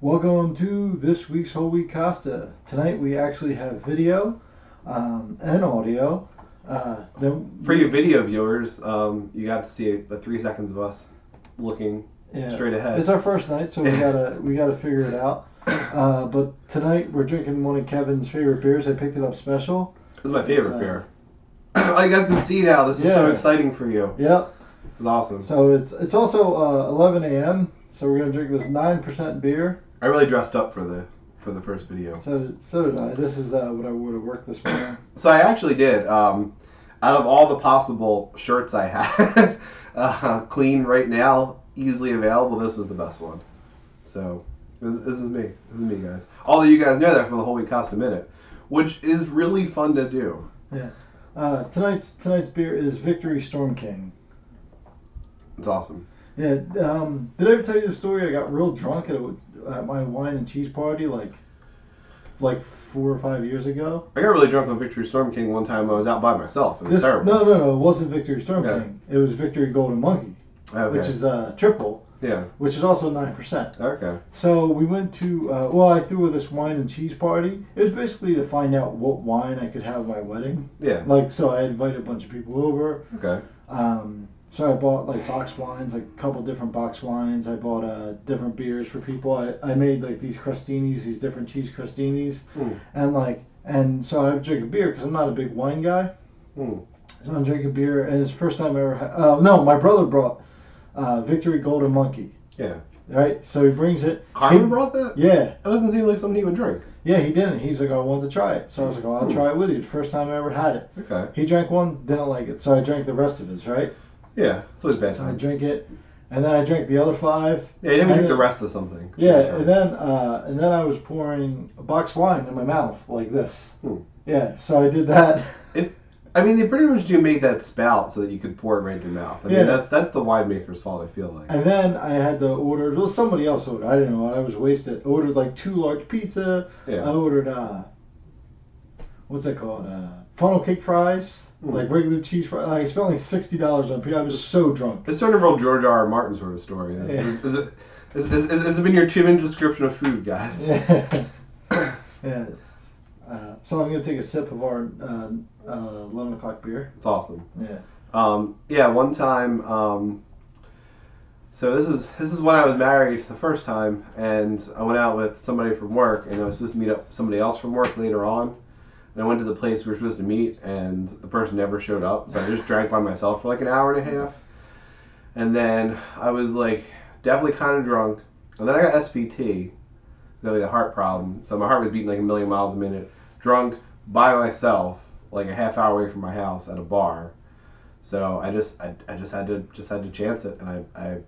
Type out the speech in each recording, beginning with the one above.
Welcome to this week's Whole Wheat Costa. Tonight we actually have video and audio. For you video viewers, you got to see the 3 seconds of us looking straight ahead. It's our first night, so we gotta figure it out. But tonight we're drinking one of Kevin's favorite beers. I picked it up special. This is my favorite beer. Oh, you guys can see now. This is so exciting for you. Yep. It's awesome. So it's also 11 a.m. So we're gonna drink this 9% beer. I really dressed up for the first video. So did I. This is what I would have worked this morning. So I actually did. Out of all the possible shirts I had, clean right now, easily available, this was the best one. So this is me. This is me, guys. Although you guys know that from the Whole Wheat Costa Minute, which is really fun to do. Yeah. Tonight's beer is Victory Storm King. It's awesome. Yeah. Did I ever tell you the story? I got real drunk at my wine and cheese party like 4 or 5 years ago. I got really drunk on Victory Storm King one time. I was out by myself. It was terrible. No. It wasn't Victory Storm King. It was Victory Golden Monkey, which is triple. Yeah. Which is also 9%. Okay. So we went to I threw this wine and cheese party. It was basically to find out what wine I could have at my wedding. Yeah. So I invited a bunch of people over. Okay. So I bought box wines, a couple different box wines. I bought different beers for people. I made these crostinis, these different cheese crostinis, and so I drink a beer because I'm not a big wine guy. So I'm drinking beer, and it's the first time I ever had. No, my brother brought Victory Golden Monkey. Yeah. Right. So he brings it. Carmen brought that? Yeah. That doesn't seem like something he would drink. Yeah, he didn't. He's like, I wanted to try it. So I was like, I'll try it with you. It's the first time I ever had it. Okay. He drank one, didn't like it, so I drank the rest of his. Right. Yeah, so it's bad. So I drink it, and then I drank the other 5. Yeah, you didn't drink the rest of something. Yeah, and then I was pouring a box wine in my mouth like this. Yeah, so I did that. They pretty much do make that spout so that you could pour it right in your mouth. I mean, that's the winemaker's fault, I feel like. And then I had to order. Well, somebody else ordered. I didn't know what. I was wasted. I ordered 2 large pizza. Yeah. I ordered what's that called? Funnel cake fries. Regular cheese fries. I spent $60 on pizza. I was so drunk. It's sort of a real George R. R. Martin sort of story. Has it been your 2-minute description of food, guys? Yeah. Yeah. So I'm gonna take a sip of our 11 o'clock beer. It's awesome. Yeah. One time. So this is when I was married the first time, and I went out with somebody from work, and I was supposed to meet up somebody else from work later on. And I went to the place we were supposed to meet, and the person never showed up. So I just drank by myself for an hour and a half. And then I was definitely kind of drunk. And then I got SVT, a heart problem. So my heart was beating 1,000,000 miles a minute. Drunk by myself, a half hour away from my house at a bar. So I just had to chance it, and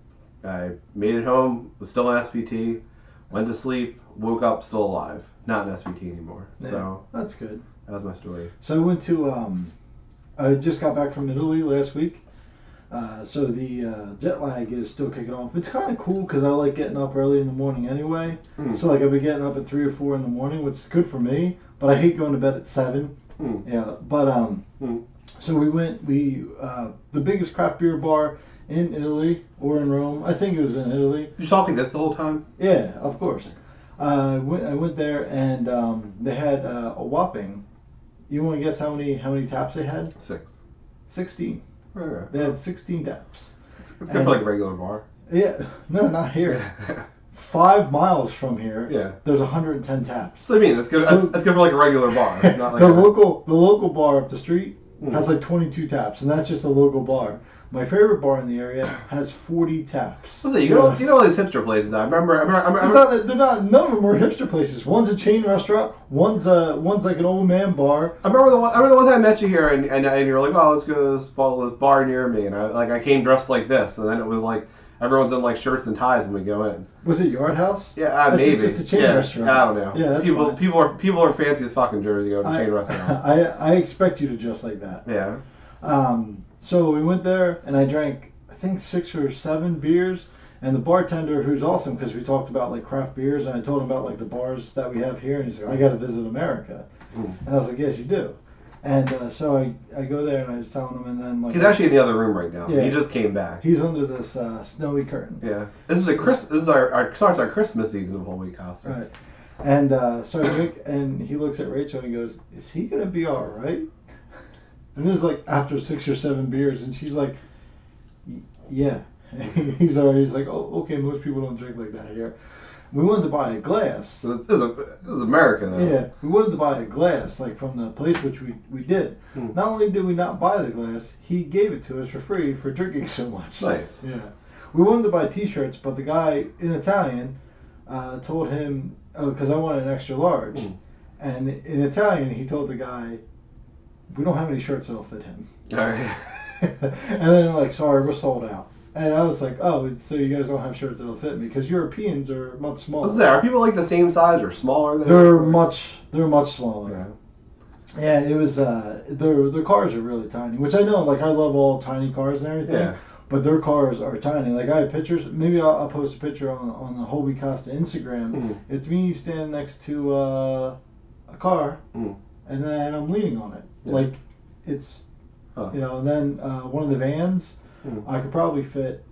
I made it home. Was still in SVT. Went to sleep. Woke up still alive. Not in SVT anymore. Yeah, so that's good. That was my story. So I went to, I just got back from Italy last week. So the jet lag is still kicking off. It's kind of cool because I like getting up early in the morning anyway. So I've been getting up at 3 or 4 in the morning, which is good for me. But I hate going to bed at 7. Yeah. But so we went. The biggest craft beer bar in Italy or in Rome. I think it was in Italy. You talking this the whole time? Yeah, of course. I went there and they had a whopping. You want to guess how many taps they had? 6. 16. Okay. They had 16 taps. It's good for a regular bar. Yeah, no, not here. 5 miles from here. Yeah. There's 110 taps. So that's good. That's good for a regular bar. Not the local bar up the street has 22 taps, and that's just a local bar. My favorite bar in the area has 40 taps. You know all these hipster places now. I remember. They're not. None of them are hipster places. One's a chain restaurant. One's like an old man bar. I remember the one time I met you here, and you were like, "Oh, let's go to this bar near me," and I came dressed like this, and then it was everyone's in shirts and ties when we go in. Was it Yard House? Yeah, maybe. It's just a chain restaurant. I don't know. Yeah, that's people are fancy as fucking Jersey go to chain restaurants. I expect you to dress like that. Yeah. So we went there, and I drank, I think 6 or 7 beers, and the bartender, who's awesome because we talked about craft beers, and I told him about the bars that we have here, and he's like, I got to visit America. And I was like, yes, you do. And so I go there and I was telling him, and then like He's actually in the other room right now. Yeah. He just came back. he's under this snowy curtain. Yeah. This is our starts our Christmas season of Whole Wheat Costa. Right. And so I drink, and he looks at Rachel and he goes, "Is he gonna be all right?" And this is like after 6 or 7 beers, and she's like, "Yeah." He's already. He's like, "Oh, okay. Most people don't drink like that here." We wanted to buy a glass. So this is America though. Yeah, we wanted to buy a glass, like from the place, which we did. Not only did we not buy the glass, he gave it to us for free for drinking so much. Nice. Yeah. We wanted to buy T-shirts, but the guy in Italian told him, because I wanted an extra large. And in Italian, he told the guy, "We don't have any shirts that'll fit him." All right. And then like, "Sorry, we're sold out." And I was like, "Oh, so you guys don't have shirts that'll fit me?" Because Europeans are much smaller. What's that? Are people like the same size or smaller than? They're much smaller. Yeah, it was. Their cars are really tiny, which I know. Like I love all tiny cars and everything. Yeah. But their cars are tiny. Like I have pictures. Maybe I'll post a picture on the Whole Wheat Costa Instagram. It's me standing next to a car, and then I'm leaning on it. Yeah. Like it's, you know. And then one of the vans, I could probably fit.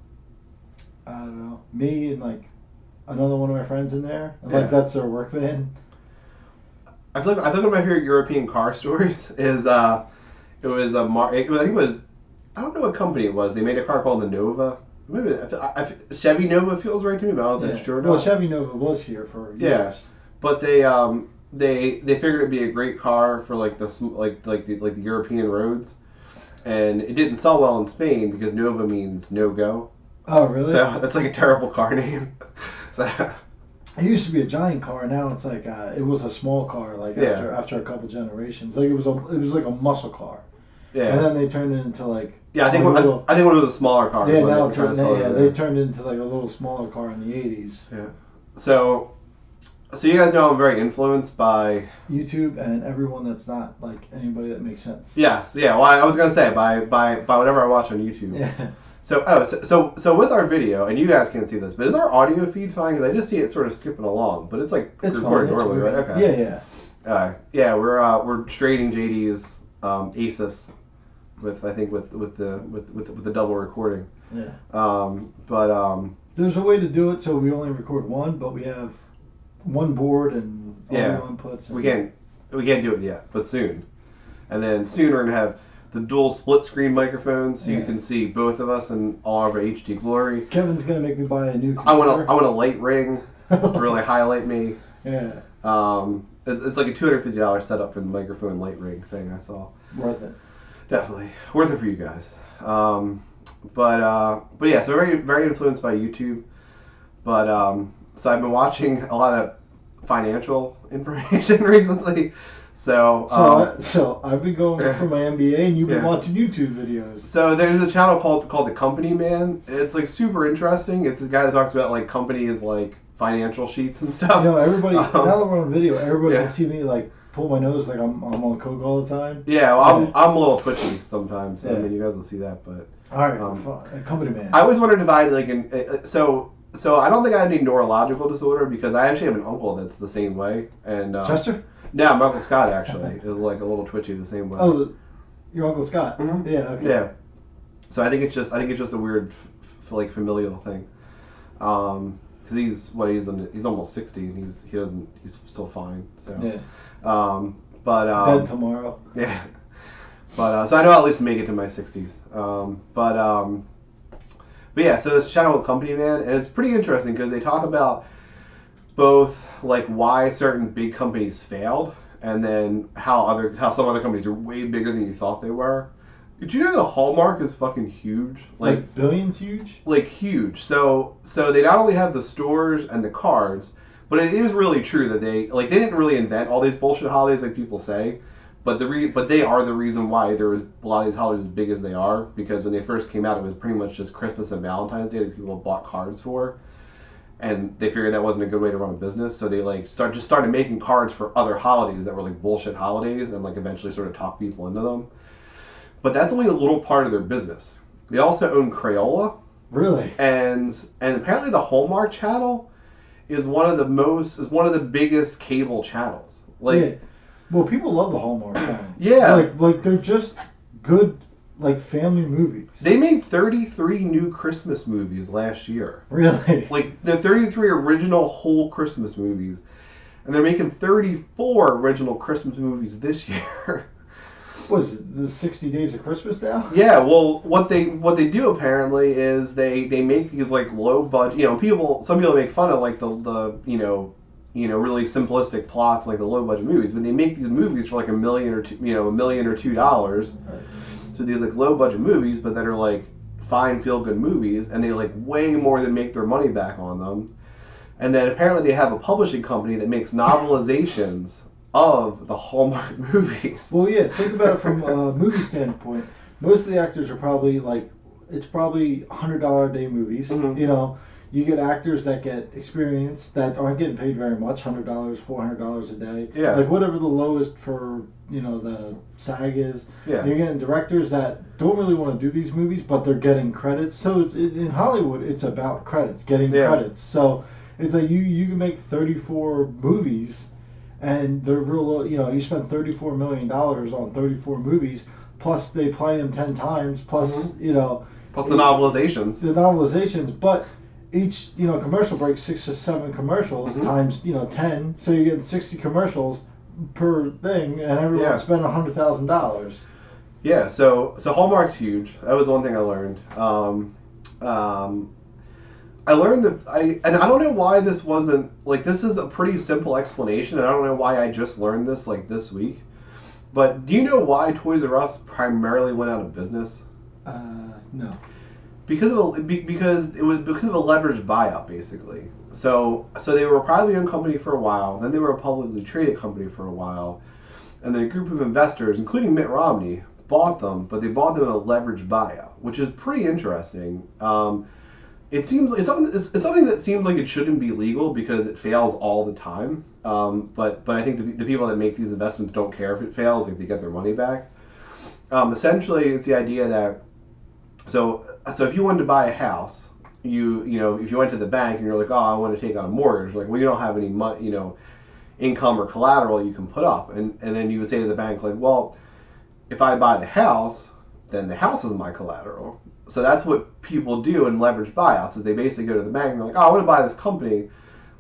I don't know, me and like another one of my friends in there. And, like that's their work van. I think one of my favorite European car stories is I think it was, I don't know what company it was. They made a car called the Nova. Maybe Chevy Nova feels right to me, but I don't know if that's true or not. Well, Chevy Nova was here for years. Yeah, but they figured it'd be a great car for like the European roads, and it didn't sell well in Spain because Nova means no go. Oh, really? So that's like a terrible car name. So. It used to be a giant car. Now it's like it was a small car. Like after a couple generations, like it was like a muscle car. Yeah. And then they turned it into like. Yeah, I think one of the smaller cars. Yeah, now they turned it into like a little smaller car in the 80s. Yeah. So you guys know I'm very influenced by YouTube and everyone that's not like anybody that makes sense. Yes. Yeah. Well, I was gonna say by whatever I watch on YouTube. Yeah. So with our video, and you guys can't see this, but is our audio feed fine? Because I just see it sort of skipping along, but it's like recording normally, right? Okay. Yeah. We're straighting JD's Asus with the double recording. Yeah. But there's a way to do it so we only record one, but we have one board and audio inputs. We can't do it yet, but soon. And then soon we're gonna have the dual split screen microphones, so you can see both of us in all of our HD glory. Kevin's gonna make me buy a new computer. I want a light ring to really highlight me. Yeah. It's like a $250 setup for the microphone light ring thing I saw. Worth it. Definitely worth it for you guys. But yeah, so very very influenced by YouTube. But so I've been watching a lot of financial information recently. So I've been going for my MBA, and you've been watching YouTube videos. So there's a channel called The Company Man. It's like super interesting. It's this guy that talks about like companies like financial sheets and stuff. You know, everybody now that we're on video, everybody can see me like pull my nose like I'm on coke all the time. Yeah, well, I'm a little twitchy sometimes. I mean, you guys will see that, but all right, Company Man. I always wondered if I had like so I don't think I have any neurological disorder because I actually have an uncle that's the same way. And Chester? No, my Uncle Scott actually is like a little twitchy the same way. Oh, your Uncle Scott? Mm-hmm. Yeah. Okay. Yeah. So I think it's just a weird like familial thing. Because he's almost 60 and he's still fine. So. Yeah. Dead tomorrow. Yeah. But so I know I'll at least make it to my 60s. But yeah, so this channel with Company Man, and it's pretty interesting because they talk about both like why certain big companies failed, and then how some other companies are way bigger than you thought they were. Did you know the Hallmark is fucking huge? Like billions huge? Like huge. So they not only have the stores and the cards, but it is really true that they didn't really invent all these bullshit holidays like people say. But they are the reason why there was a lot of these holidays as big as they are, because when they first came out, it was pretty much just Christmas and Valentine's Day that people bought cards for, and they figured that wasn't a good way to run a business, so they started making cards for other holidays that were like bullshit holidays, and like eventually sort of talk people into them. But that's only a little part of their business. They also own Crayola. Really? And apparently the Hallmark channel is one of the biggest cable channels. Like. Yeah. Well, people love the Hallmark films. Yeah. Like they're just good, like, family movies. They made 33 new Christmas movies last year. Really? Like, the 33 original whole Christmas movies. And they're making 34 original Christmas movies this year. What is it, the 60 Days of Christmas now? Yeah, well, what they do apparently is they make these, like, low budget, some people make fun of, like, the really simplistic plots, like the low budget movies, but they make these movies for like $1 million or $2. Right. So these, like, low budget movies, but that are like fine, feel good movies, and they, like, way more than make their money back on them. And then apparently they have a publishing company that makes novelizations of the Hallmark movies. Well, yeah, think about it from a movie standpoint. Most of the actors are probably it's probably $100 a day movies. Mm-hmm. You get actors that get experience that aren't getting paid very much, $100, $400 a day. Yeah. Like whatever the lowest for, the SAG is. Yeah. You're getting directors that don't really want to do these movies, but they're getting credits. So in Hollywood, it's about credits, getting credits. So it's like you can make 34 movies, and they're real. You spend $34 million on 34 movies, plus they play them 10 times, plus plus the novelizations. The novelizations, but each commercial break 6 or 7 commercials times 10, so you're getting 60 commercials per thing, and everyone's spending $100,000. Yeah, so Hallmark's huge. That was the one thing I learned. I learned that and I don't know why this wasn't, like, this is a pretty simple explanation, and I don't know why I just learned this, like, this week. But do you know why Toys R Us primarily went out of business? No. Because it was because of a leveraged buyout, basically. So they were a privately owned company for a while, then they were a publicly traded company for a while, and then a group of investors, including Mitt Romney, bought them, but they bought them in a leveraged buyout, which is pretty interesting. It's something that seems like it shouldn't be legal because it fails all the time. But I think the people that make these investments don't care if it fails, like, they get their money back. Essentially, it's the idea that so if you wanted to buy a house, if you went to the bank and you're like, oh, I want to take out a mortgage, like, well, you don't have any income or collateral you can put up, and then you would say to the bank, like, well, if I buy the house, then the house is my collateral. So that's what people do in leveraged buyouts, is they basically go to the bank and they're like, oh, I want to buy this company.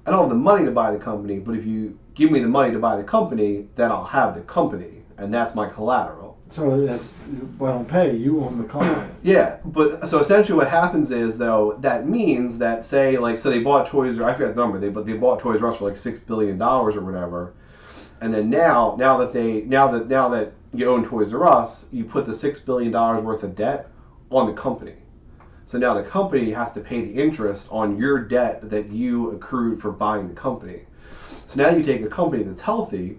I don't have the money to buy the company, but if you give me the money to buy the company, then I'll have the company, and that's my collateral. So if I don't pay, you own the company. Yeah, but so essentially what happens is, though, that means that, say, like, so they bought Toys R Us, I forget the number, but they bought Toys R Us for like $6 billion or whatever, and then now that you own Toys R Us, you put the $6 billion worth of debt on the company. So now the company has to pay the interest on your debt that you accrued for buying the company. So now you take a company that's healthy,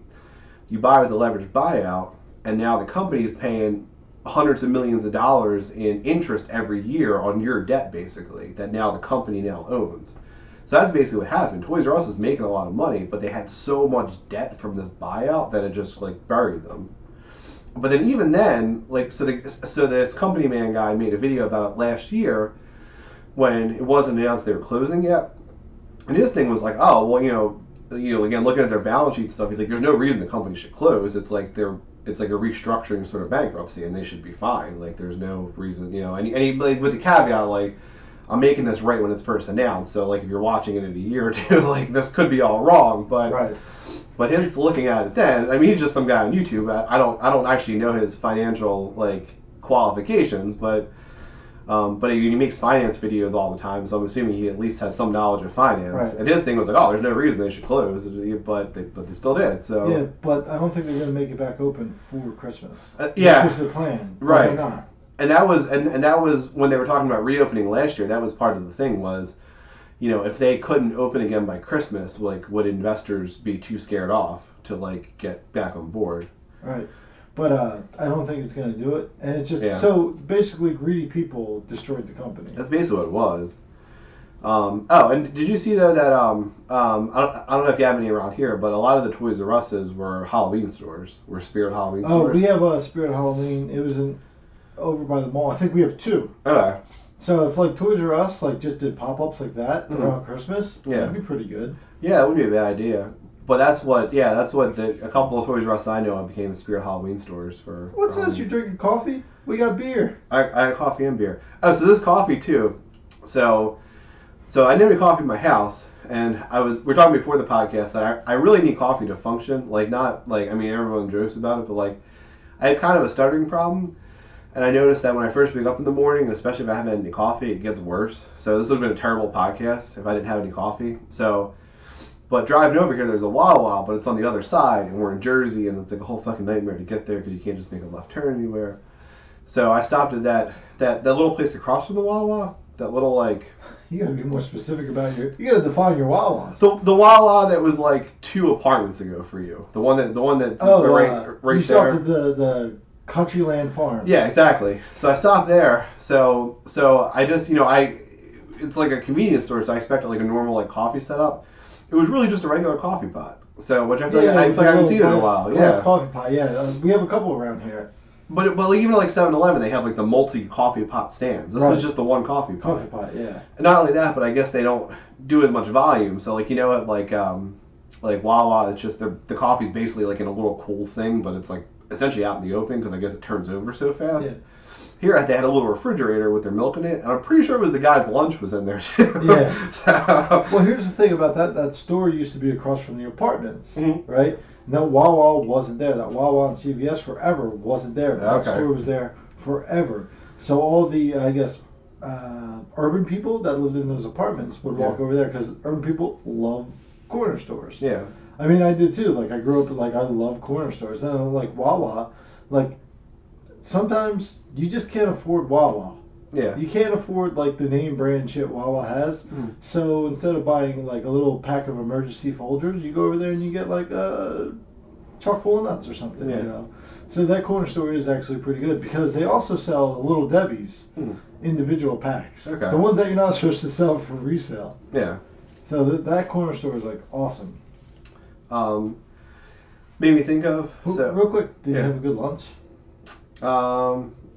you buy with a leveraged buyout, and now the company is paying hundreds of millions of dollars in interest every year on your debt, basically, that now the company now owns. So that's basically what happened. Toys R Us was making a lot of money, but they had so much debt from this buyout that it just, like, buried them. But then even then, like, so this company man guy made a video about it last year when it wasn't announced they were closing yet. And his thing was like, oh, well, again, looking at their balance sheet and stuff, he's like, there's no reason the company should close. It's like a restructuring sort of bankruptcy, and they should be fine. Like, there's no reason, and he, like, with the caveat, like, I'm making this right when it's first announced, so, like, if you're watching it in a year or two, like, this could be all wrong, but right. But his looking at it then, I mean, he's just some guy on YouTube. I don't actually know his financial, like, qualifications, but he makes finance videos all the time, so I'm assuming he at least has some knowledge of finance. Right. And his thing was like, oh, there's no reason they should close, but they still did. So yeah, but I don't think they're going to make it back open for Christmas. Yeah, that's just the plan. Right. They're not. And that was when they were talking about reopening last year. That was part of the thing was, if they couldn't open again by Christmas, like, would investors be too scared off to, like, get back on board? Right. But I don't think it's going to do it. And it's just, so basically greedy people destroyed the company. That's basically what it was. And did you see, though, that, I don't know if you have any around here, but a lot of the Toys R Us's were Halloween stores, were Spirit Halloween stores. Oh, we have a Spirit Halloween. It was over by the mall. I think we have 2. Okay. So if, like, Toys R Us, like, just did pop-ups like that around Christmas, that'd be pretty good. Yeah, that would be a bad idea. But that's what a couple of Toys R Us I know of became the Spirit Halloween stores for. What's this? You're drinking coffee? We got beer. I got coffee and beer. Oh, so this coffee too. So I never coffee in my house, and we were talking before the podcast that I really need coffee to function. Like not like I mean everyone jokes about it, but like I have kind of a stuttering problem. And I noticed that when I first wake up in the morning, and especially if I haven't had any coffee, it gets worse. So this would have been a terrible podcast if I didn't have any coffee. But driving over here, there's a Wawa, but it's on the other side, and we're in Jersey, and it's like a whole fucking nightmare to get there because you can't just make a left turn anywhere. So I stopped at that little place across from the Wawa, that little like. You gotta be more specific about you gotta define your Wawa. So the Wawa that was like 2 apartments ago for you, the one that right you there. stopped at the Countryland Farm. Yeah, exactly. So I stopped there. So I just it's like a convenience store, so I expected like a normal like coffee setup. It was really just a regular coffee pot. So which I feel like I haven't seen it in a while. Yeah, coffee pot. Yeah, we have a couple around here. But like, even like 7-Eleven, they have like the multi coffee pot stands. This was just the one coffee pot. Coffee pot, yeah. And not only that, but I guess they don't do as much volume. So like like Wawa, it's just the coffee's basically like in a little cool thing, but it's like essentially out in the open because I guess it turns over so fast. Yeah. Here they had a little refrigerator with their milk in it, and I'm pretty sure it was the guy's lunch was in there too. Yeah. Well, here's the thing about that. That store used to be across from the apartments, right? And that Wawa wasn't there. That Wawa and CVS forever wasn't there. That store was there forever. So all the, I guess, urban people that lived in those apartments would walk over there because urban people love corner stores. Yeah. I mean, I did too. Like, I grew up, like, I love corner stores. And like Wawa, like, sometimes you just can't afford Wawa. Yeah. You can't afford like the name brand shit Wawa has. So instead of buying like a little pack of emergency Folgers, you go over there and you get like a chock full of nuts or something. You know. So that corner store is actually pretty good because they also sell Little Debbie's individual packs. Okay. The ones that you're not supposed to sell for resale. Yeah. So that corner store is like awesome. Made me think of real quick. Did you have a good lunch?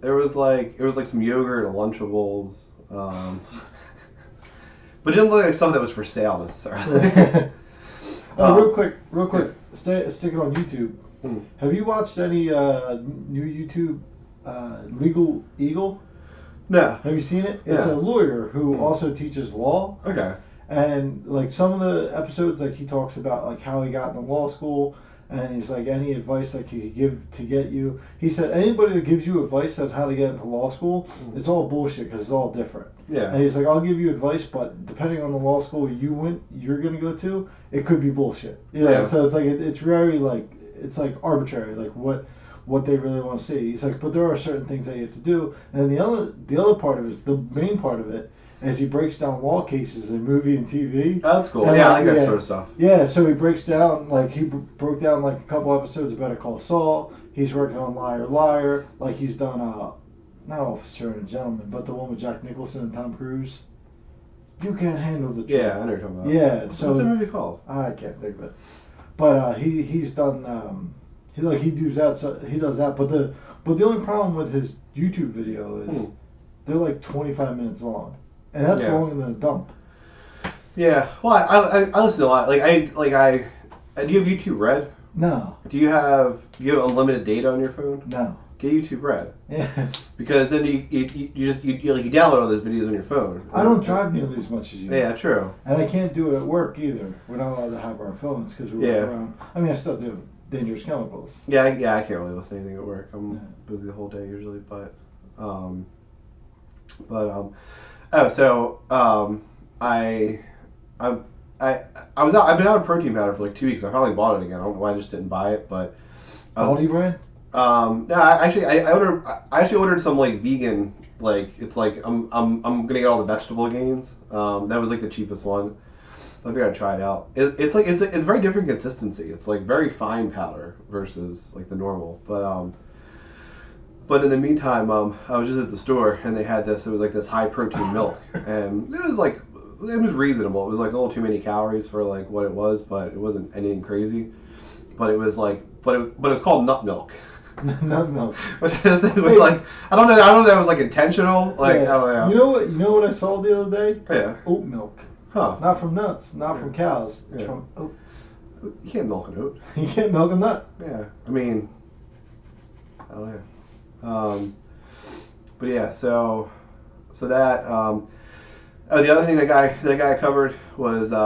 There was like some yogurt and Lunchables, but it didn't look like something that was for sale necessarily. Real quick, stick it on YouTube. Have you watched any new YouTube Legal Eagle? No. Have you seen it? It's a lawyer who also teaches law. Okay. And like some of the episodes, like he talks about like how he got into law school. And he's like, any advice that he could give to get you. He said, anybody that gives you advice on how to get into law school, it's all bullshit because it's all different. Yeah. And he's like, I'll give you advice, but depending on the law school you're going to go to, it could be bullshit. Yeah. So it's like, it's very like, it's like arbitrary, like what they really want to see. He's like, but there are certain things that you have to do. And then the other part of it, the main part of it, as he breaks down law cases in movie and TV. Oh, that's cool. And I like that sort of stuff. Yeah, so he breaks down, like, he broke down, like, a couple episodes of Better Call Saul. He's working on Liar, Liar. Like, he's done, not Officer and a Gentleman, but the one with Jack Nicholson and Tom Cruise. You Can't Handle the Truth. Yeah, I know what you're talking about. Yeah, so. What's the movie called? I can't think of it. But he's done, he does that. But the only problem with his YouTube video is they're, like, 25 minutes long. And that's longer than a dump. Yeah. Well, I listen to a lot. Do you have YouTube Red? No. Do you have unlimited data on your phone? No. Get YouTube Red. Yeah. Because then you download all those videos on your phone. I don't drive nearly as much as you. Yeah, true. And I can't do it at work either. We're not allowed to have our phones because we work around. I mean, I still do dangerous chemicals. Yeah, I can't really listen to anything at work. I'm busy the whole day usually, I've been out of protein powder for like 2 weeks. I finally bought it again. I don't know why I just didn't buy it, but Aldi brand? No, I actually ordered some like vegan, like it's like I'm gonna get all the vegetable gains. That was like the cheapest one. I figured I'd try it out. It's very different consistency. It's like very fine powder versus like the normal, But in the meantime, I was just at the store and they had this. It was like this high protein milk, and it was reasonable. It was like a little too many calories for like what it was, but it wasn't anything crazy. But it was like, but it's called nut milk. Nut milk. Which I just think was like, I don't know if that was like intentional. Like I don't know. You know what I saw the other day? Yeah. Oat milk. Huh. Not from nuts, not from cows. It's from oats. You can't milk an oat. You can't milk a nut. Yeah, I mean, I don't know. But yeah, so that. Oh, the other thing that guy covered was we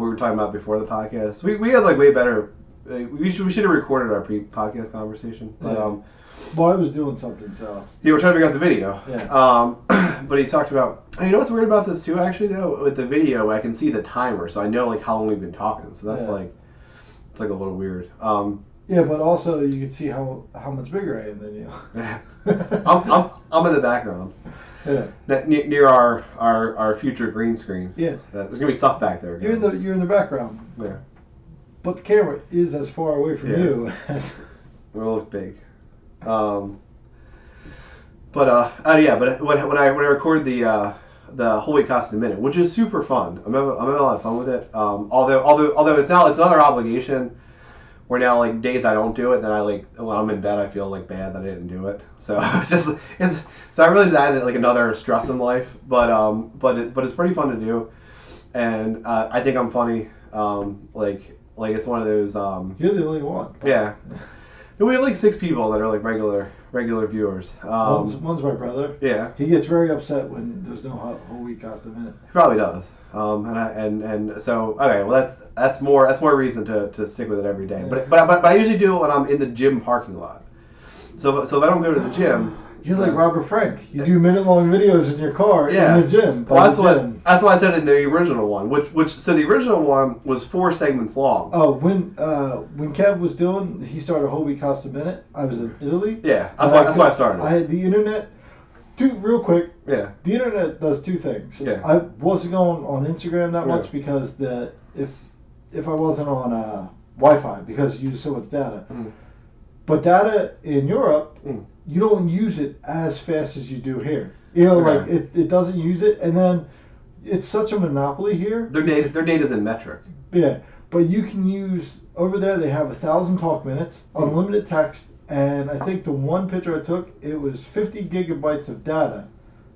were talking about before the podcast. We had like way better. We should have recorded our pre-podcast conversation, but Well, I was doing something, so. Yeah, we're trying to figure out the video. Yeah. But he talked about. You know what's weird about this too? Actually, though, with the video, I can see the timer, so I know like how long we've been talking. So that's like, it's like a little weird. Yeah, but also you can see how much bigger I am than you. I'm in the background. Yeah. Near our future green screen. Yeah. There's gonna be stuff back there. Guys. You're in the background. Yeah. But the camera is as far away from you. It'll look big. But when I record the Whole Wheat Costa Minute, which is super fun. I'm having a lot of fun with it. Although it's another obligation. Where now like days I don't do it, then I like when I'm in bed I feel like bad that I didn't do it. So so I realized I added like another stress in life. But it's pretty fun to do, and I think I'm funny. Like it's one of those. You're the only one. Yeah. We have like 6 people that are like regular viewers. One's my brother. Yeah. He gets very upset when there's no Whole Wheat Costa Minute. He probably does. And so okay, well that's more reason to stick with it every day. Yeah. But I usually do it when I'm in the gym parking lot. So if I don't go to the gym. You're like Robert Frank. You do minute-long videos in your car in the gym. Well, that's why I said in the original one, so the original one was 4 segments long. Oh, when Kev was doing, he started Whole Wheat Costa Minute. I was in Italy. Yeah, that's why I started. I had the internet. Real quick. Yeah. The internet does 2 things. Yeah. I wasn't going on Instagram that much because if I wasn't on Wi-Fi because you use so much data. Mm. But data in Europe. You don't use it as fast as you do here. You know, like it doesn't use it, and then it's such a monopoly here. Their data's in metric. Yeah, but you can use over there. They have 1,000 talk minutes, unlimited text, and I think the one picture I took, it was 50 gigabytes of data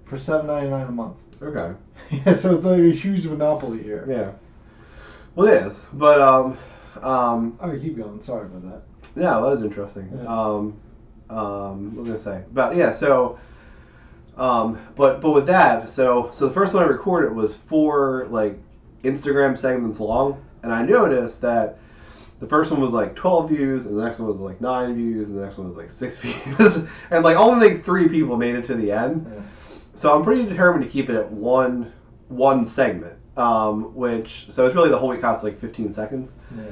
for $7.99 a month. Okay. Yeah, so it's like a huge monopoly here. Yeah. Well, it is, but All right, keep going. Sorry about that. Yeah, well, that was interesting. Yeah. What was I gonna say? But yeah, so, but with that, so the first one I recorded was 4 like Instagram segments long, and I noticed that the first one was like 12 views, and the next one was like 9 views, and the next one was like 6 views, and like only like 3 people made it to the end. Yeah. So I'm pretty determined to keep it at one segment, which so it's really the whole week costs like 15 seconds. Yeah.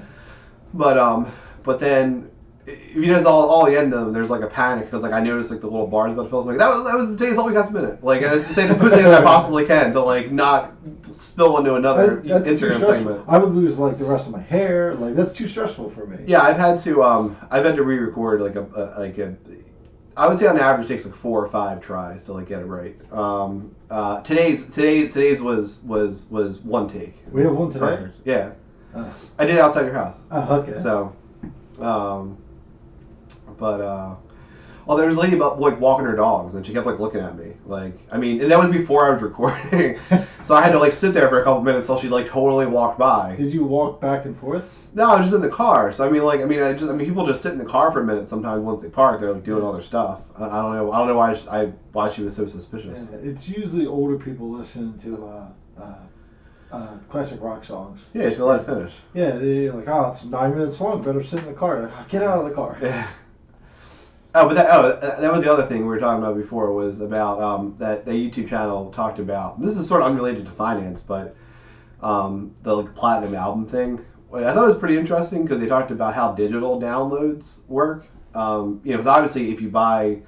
But then. If you notice all the end of them, there's like a panic because like I noticed like the little bars about to fill. I'm like that was today's Whole Wheat Costa Minute. Like and it's the same thing that I possibly can to like not spill into another Instagram segment. I would lose like the rest of my hair. Like that's too stressful for me. Yeah, I've had to re-record like I would say on average it takes like 4 or 5 tries to like get it right. Today's was 1 take. We have one today. Perfect. Yeah, I did it outside your house. Oh, okay. So. There was a lady like walking her dogs, and she kept like looking at me, like and that was before I was recording, so I had to like sit there for a couple minutes while she like totally walked by. Did you walk back and forth? No, I was just in the car. So people just sit in the car for a minute sometimes once they park. They're like doing all their stuff. I don't know why she was so suspicious. Yeah, it's usually older people listening to classic rock songs. Yeah, just gonna let it finish. Yeah, they're like, oh, it's 9 minutes long. Better sit in the car. Like, oh, get out of the car. Yeah. That was the other thing we were talking about before was about that YouTube channel talked about. This is sort of unrelated to finance, but the like platinum album thing. I thought it was pretty interesting because they talked about how digital downloads work. Because obviously if you buy,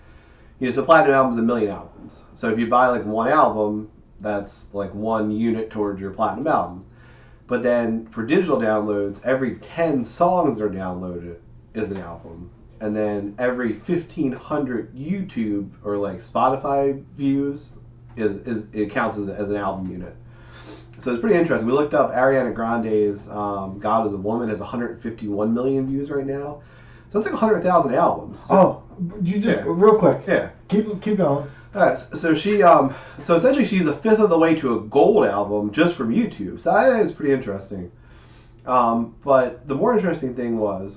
so platinum album's 1 million albums. So if you buy like 1 album, that's like 1 unit towards your platinum album. But then for digital downloads, every 10 songs that are downloaded is an album. And then every 1,500 YouTube or like Spotify views it counts as an album unit. So it's pretty interesting. We looked up Ariana Grande's "God Is a Woman" has 151 million views right now. So that's like 100,000 albums. Oh, you just real quick. Yeah. Keep going. So she so essentially she's a fifth of the way to a gold album just from YouTube. So I think it's pretty interesting. But the more interesting thing was,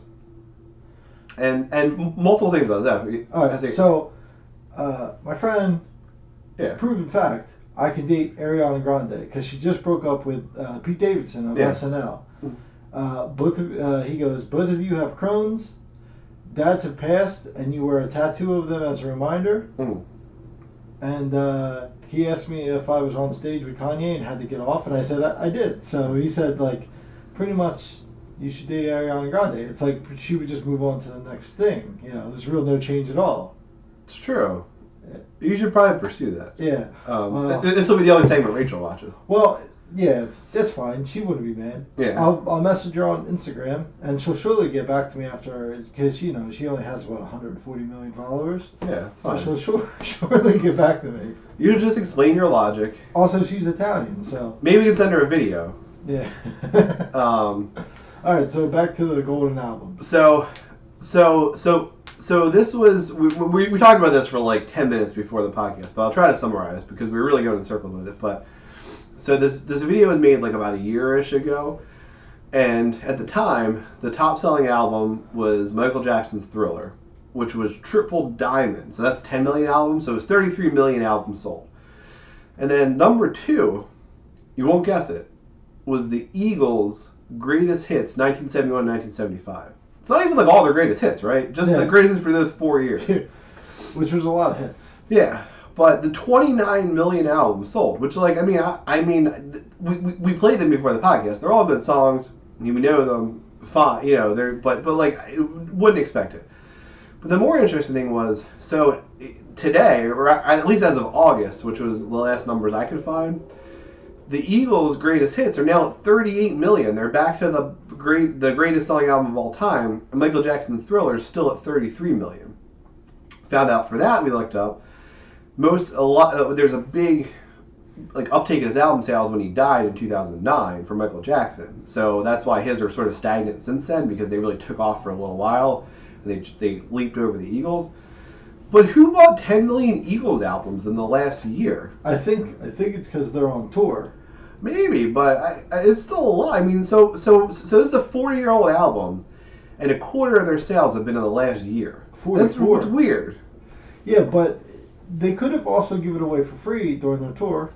and multiple things about that. All right, so my friend, Yeah. proven fact, I can date Ariana Grande because she just broke up with Pete Davidson of SNL. He goes, both of you have Crohn's, dads have passed, and you wear a tattoo of them as a reminder. And he asked me if I was on stage with Kanye and had to get off, and I said I did. So he said, like, pretty much you should date Ariana Grande. It's like she would just move on to the next thing. You know, there's real no change at all. It's true. You should probably pursue that. Yeah. This will be the only segment Rachel watches. Well, yeah, that's fine. She wouldn't be mad. Yeah. I'll message her on Instagram, and she'll surely get back to me after, because she only has, 140 million followers. Yeah, it's fine. So she'll surely get back to me. You just explain your logic. Also, she's Italian, so. Maybe we can send her a video. Yeah. All right, so back to the Golden Album. So this was, we talked about this for like 10 minutes before the podcast, but I'll try to summarize because we were really going in circles with it. But so this video was made like about a year-ish ago, and at the time, the top-selling album was Michael Jackson's Thriller, which was triple diamond. So that's 10 million albums, so it was 33 million albums sold. And then number 2, you won't guess it, was the Eagles' greatest hits, 1971-1975. It's not even like all their greatest hits, right? Just the greatest hits for those 4 years. Which was a lot of hits. Yeah, but the 29 million albums sold, which, like, I mean, we played them before the podcast. They're all good songs. We know them fine, they're, but like, I wouldn't expect it. But the more interesting thing was, so today, or at least as of August, which was the last numbers I could find, the Eagles' greatest hits are now at 38 million. They're back to the greatest selling album of all time. And Michael Jackson's Thriller is still at 33 million. Found out for that, we looked up. There's a big uptake in his album sales when he died in 2009 for Michael Jackson. So that's why his are sort of stagnant since then, because they really took off for a little while. And they leaped over the Eagles. But who bought 10 million Eagles albums in the last year? I think it's because they're on tour. Maybe, but it's still a lot. I mean, so this is a 40-year-old album, and a quarter of their sales have been in the last year. That's what's weird. Yeah, but they could have also given it away for free during their tour.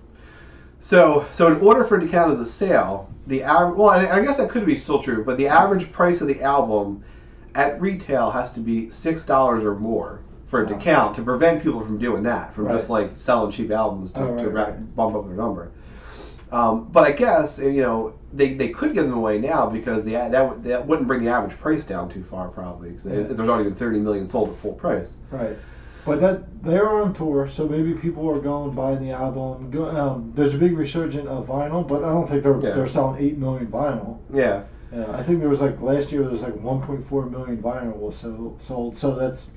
So in order for it to count as a sale, I guess that could be still true, but the average price of the album at retail has to be $6 or more for it to count, to prevent people from doing that, from just like selling cheap albums to bump up their number. But I guess they could give them away now because that wouldn't bring the average price down too far, probably, because there's already been 30 million sold at full price. Right. But they're on tour, so maybe people are going buying the album. There's a big resurgence of vinyl, but I don't think they're selling 8 million vinyl. Yeah. Yeah, I think there was last year there was 1.4 million vinyl was sold. So that's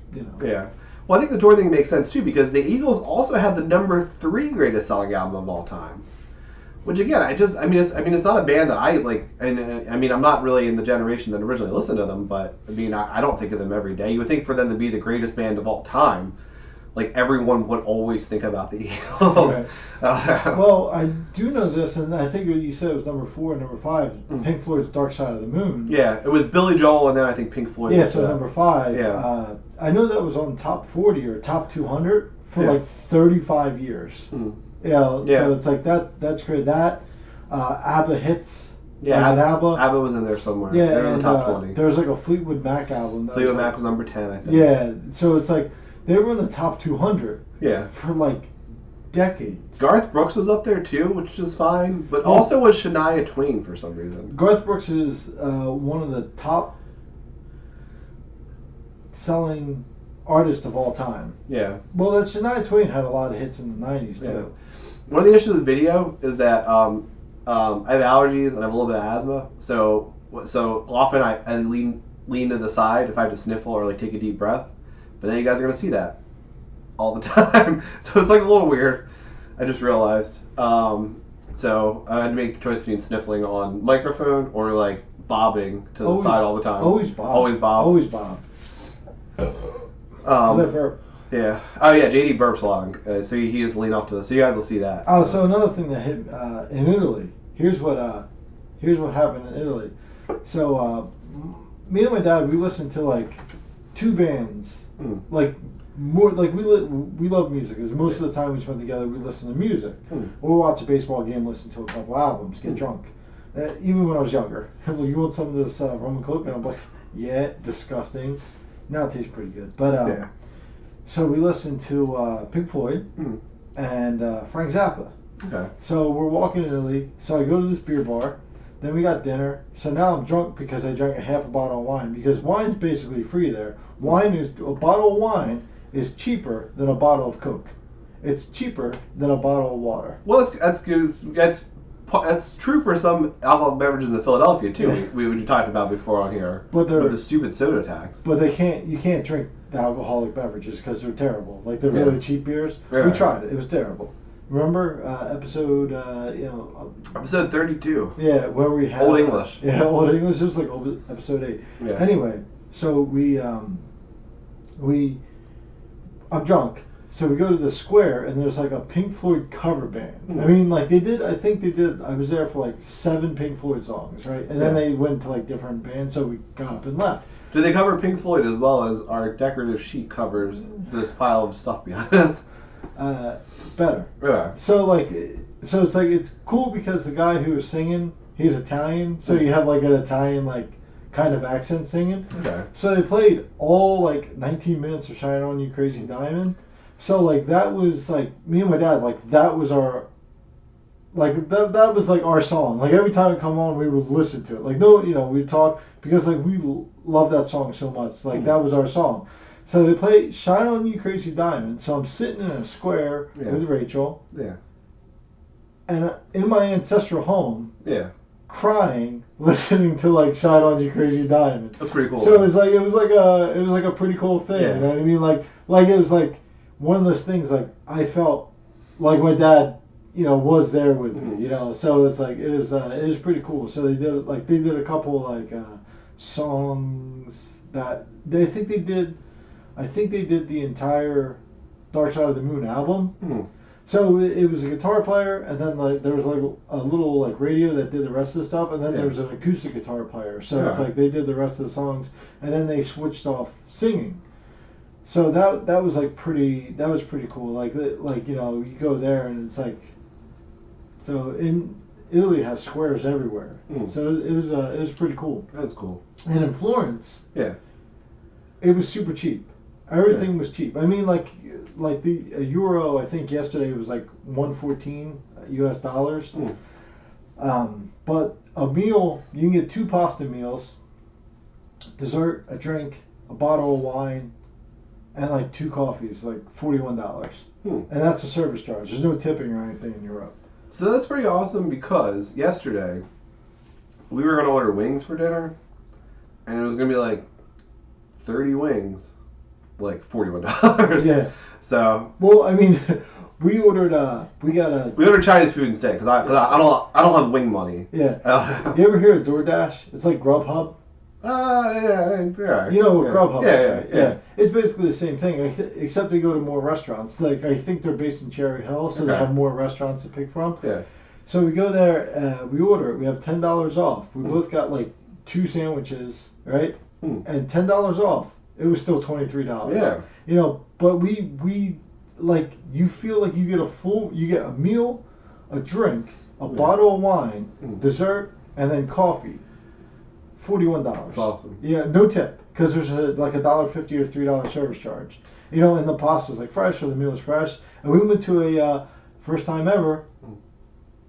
Yeah. Well, I think the tour thing makes sense too, because the Eagles also had the number 3 greatest selling album of all times. Which again, it's not a band that I like, and I'm not really in the generation that originally listened to them, but I don't think of them every day. You would think for them to be the greatest band of all time, like everyone would always think about the Eagles. Right. Well, I do know this, and I think you said it was number 4 and number 5, Pink Floyd's Dark Side of the Moon. Yeah, it was Billy Joel, and then I think Pink Floyd. Yeah, so number 5. Yeah. I know that was on top 40 or top 200 for 35 years. So it's like that's great. That ABBA hits. Yeah, ABBA was in there somewhere. Yeah, they were in the top 20. There was a Fleetwood Mac album. Fleetwood Mac was number 10, I think. Yeah, so it's like they were in the top 200. Yeah. For decades. Garth Brooks was up there too, which is fine, but also was Shania Twain for some reason. Garth Brooks is one of the top selling artists of all time. Yeah. Well, that Shania Twain had a lot of hits in the 90s too. Yeah. One of the issues with the video is that I have allergies and I have a little bit of asthma, so often I lean to the side if I have to sniffle or take a deep breath. But then you guys are gonna see that all the time, so it's a little weird. I just realized. So I had to make the choice between sniffling on microphone or bobbing to the side all the time. Always bob. Always bob. Always bob. Burp. Yeah. Oh yeah, JD burps a lot, so he just lean off to the. So you guys will see that. So another thing that hit in Italy. Here's what happened in Italy. So me and my dad, we listened to like two bands, like more like we love music. Because most of the time we spend together, we listen to music. We'll watch a baseball game, listen to a couple albums, get drunk. Even when I was younger, like, you want some of this rum and coke, and I'm like, yeah, disgusting. Now it tastes pretty good, but so we listened to Pink Floyd and Frank Zappa. Okay. So we're walking in Italy. So I go to this beer bar. Then we got dinner. So now I'm drunk because I drank a half a bottle of wine. Because wine's basically free there. A bottle of wine is cheaper than a bottle of Coke. It's cheaper than a bottle of water. Well, that's good. That's true for some alcoholic beverages in Philadelphia too. Yeah. We talked about before on here. But with the stupid soda tax. But you can't drink the alcoholic beverages because they're terrible. Like they're really cheap beers. Yeah. We tried it. It was terrible. Remember episode Episode 32. Yeah, where we had Old English. Yeah, Old English. It was like episode 8. Yeah. Anyway, so I'm drunk. So we go to the square and there's like a Pink Floyd cover band. I mean, like I think they did. I was there for like 7 Pink Floyd songs, right? And then they went to like different bands. So we got up and left. Do they cover Pink Floyd as well as our decorative sheet covers this pile of stuff behind us? Better. Yeah. So it's like it's cool because the guy who was singing, he's Italian, so you have like an Italian like kind of accent singing. Okay. So they played all like 19 minutes of Shine On You Crazy Diamond. So like that was like me and my dad, like that was our that was like our song. Like every time it come on, we would listen to it. Like we'd talk because like we love that song so much. Like that was our song. So they play Shine On You Crazy Diamond. So I'm sitting in a square with Rachel. Yeah. And in my ancestral home. Yeah. Crying, listening to like Shine On You Crazy Diamond. That's pretty cool. So it was like a pretty cool thing. Yeah. You know what I mean? Like it was like one of those things. Like I felt like my dad, was there with me. So it's like it was pretty cool. So they did a couple like songs that I think they did the entire Dark Side of the Moon album. So it was a guitar player, and then like there was like a little like radio that did the rest of the stuff, and then there was an acoustic guitar player. So it's like they did the rest of the songs, and then they switched off singing. So that was like pretty cool. Like you go there and it's like, so in Italy it has squares everywhere. So it was pretty cool. That's cool. And in Florence, it was super cheap. Everything was cheap. I mean, like the euro, I think yesterday was like $1.14 US. But a meal, you can get 2 pasta meals, dessert, a drink, a bottle of wine, and like 2 coffees, like $41. And that's a service charge. There's no tipping or anything in Europe. So that's pretty awesome because yesterday we were going to order wings for dinner, and it was going to be like 30 wings. Like $41. Yeah. So. Well, I mean, we ordered. We ordered Chinese food instead because I don't have wing money. Yeah. You ever hear of DoorDash? It's like Grubhub. Yeah. You know what Grubhub is? Yeah. It's basically the same thing, except they go to more restaurants. Like I think they're based in Cherry Hill, so they have more restaurants to pick from. Yeah. So we go there. We order it. We have $10 off. We both got like 2 sandwiches, right? And $10 off. It was still $23. Yeah. But we like you feel like you get a meal, a drink, a bottle of wine, dessert, and then coffee. $41. That's awesome. Yeah, no tip because there's like $1.50 or $3 service charge. And the pasta's like fresh or the meal is fresh. And we went to a first time ever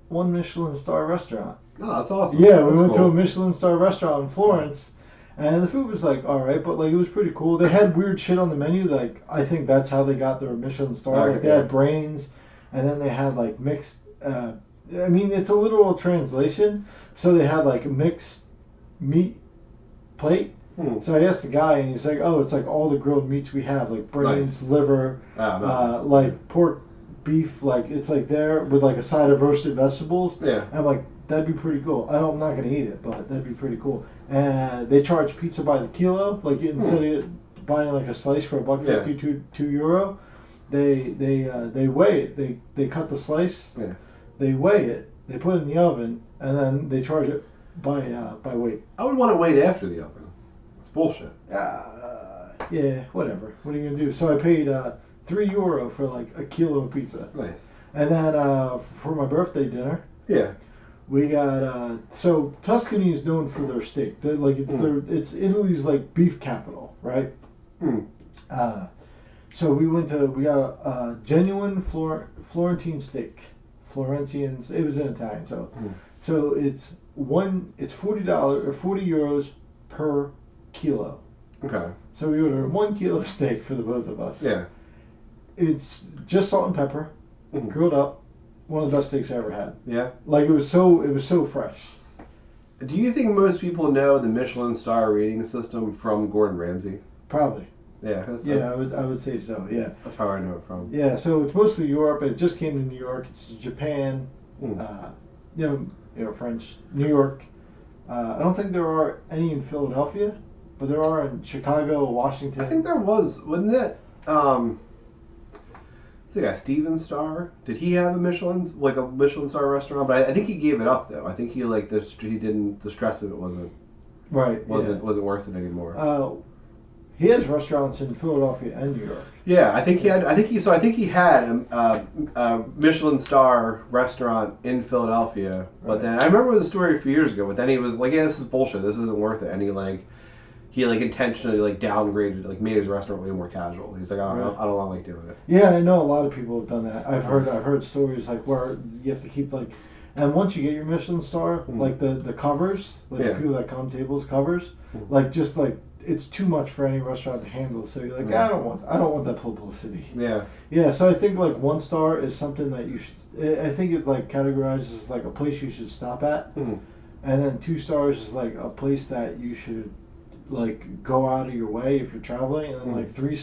1 Michelin star restaurant. Oh, that's awesome. Yeah, we went to a Michelin star restaurant in Florence. And the food was like alright, but like it was pretty cool. They had weird shit on the menu. Like I think that's how they got their Michelin star. Like they had brains, and then they had like mixed. I mean, it's a literal translation. So they had like a mixed meat plate. So I asked the guy, and he's like, "Oh, it's like all the grilled meats we have, like brains, liver, like pork, beef. Like it's like there with like a side of roasted vegetables." Yeah. And I'm like, that'd be pretty cool. I'm not gonna eat it, but that'd be pretty cool. And they charge pizza by the kilo. Like instead of buying like a slice for $1.50, €2, they weigh it. They cut the slice. Yeah. They weigh it. They put it in the oven, and then they charge it by weight. I would want it weighed after the oven. It's bullshit. Yeah, whatever. What are you gonna do? So I paid €3 for like a kilo of pizza. Nice. And then for my birthday dinner, Yeah. we got so Tuscany is known for their steak. It's Italy's like beef capital, right? Mm. So we got a genuine Florentine steak. Florentians. It was in Italian, so it's $40 or €40 per kilo. Okay. So we ordered 1 kilo of steak for the both of us. Yeah. It's just salt and pepper, grilled up. One of the best steaks I ever had. Yeah. Like it was so fresh. Do you think most people know the Michelin star rating system from Gordon Ramsay? Probably. Yeah. I would say so. Yeah. That's how I know it from. Yeah. So it's mostly Europe. It just came to New York. It's Japan. French. New York. I don't think there are any in Philadelphia, but there are in Chicago, Washington. I think there was, wasn't it? I think Steven Star. Did he have a Michelin star restaurant? But I think he gave it up though. I think he didn't. The stress of it wasn't worth it anymore. He has restaurants in Philadelphia and New York. Yeah, I think he had a Michelin star restaurant in Philadelphia. But Right. then I remember the story a few years ago. But then he was like, "Yeah, this is bullshit. This isn't worth it." And he intentionally downgraded, made his restaurant way more casual. He's like, I don't like doing it. Yeah, I know a lot of people have done that. I've heard stories like where you have to keep and once you get your Michelin star, like the covers, the people that come tables covers, it's too much for any restaurant to handle. So you're like, I don't want that publicity. Yeah. Yeah. So I think 1 star is something that you should. I think it categorizes as a place you should stop at, and then 2 stars is a place that you should go out of your way if you're traveling, and then 3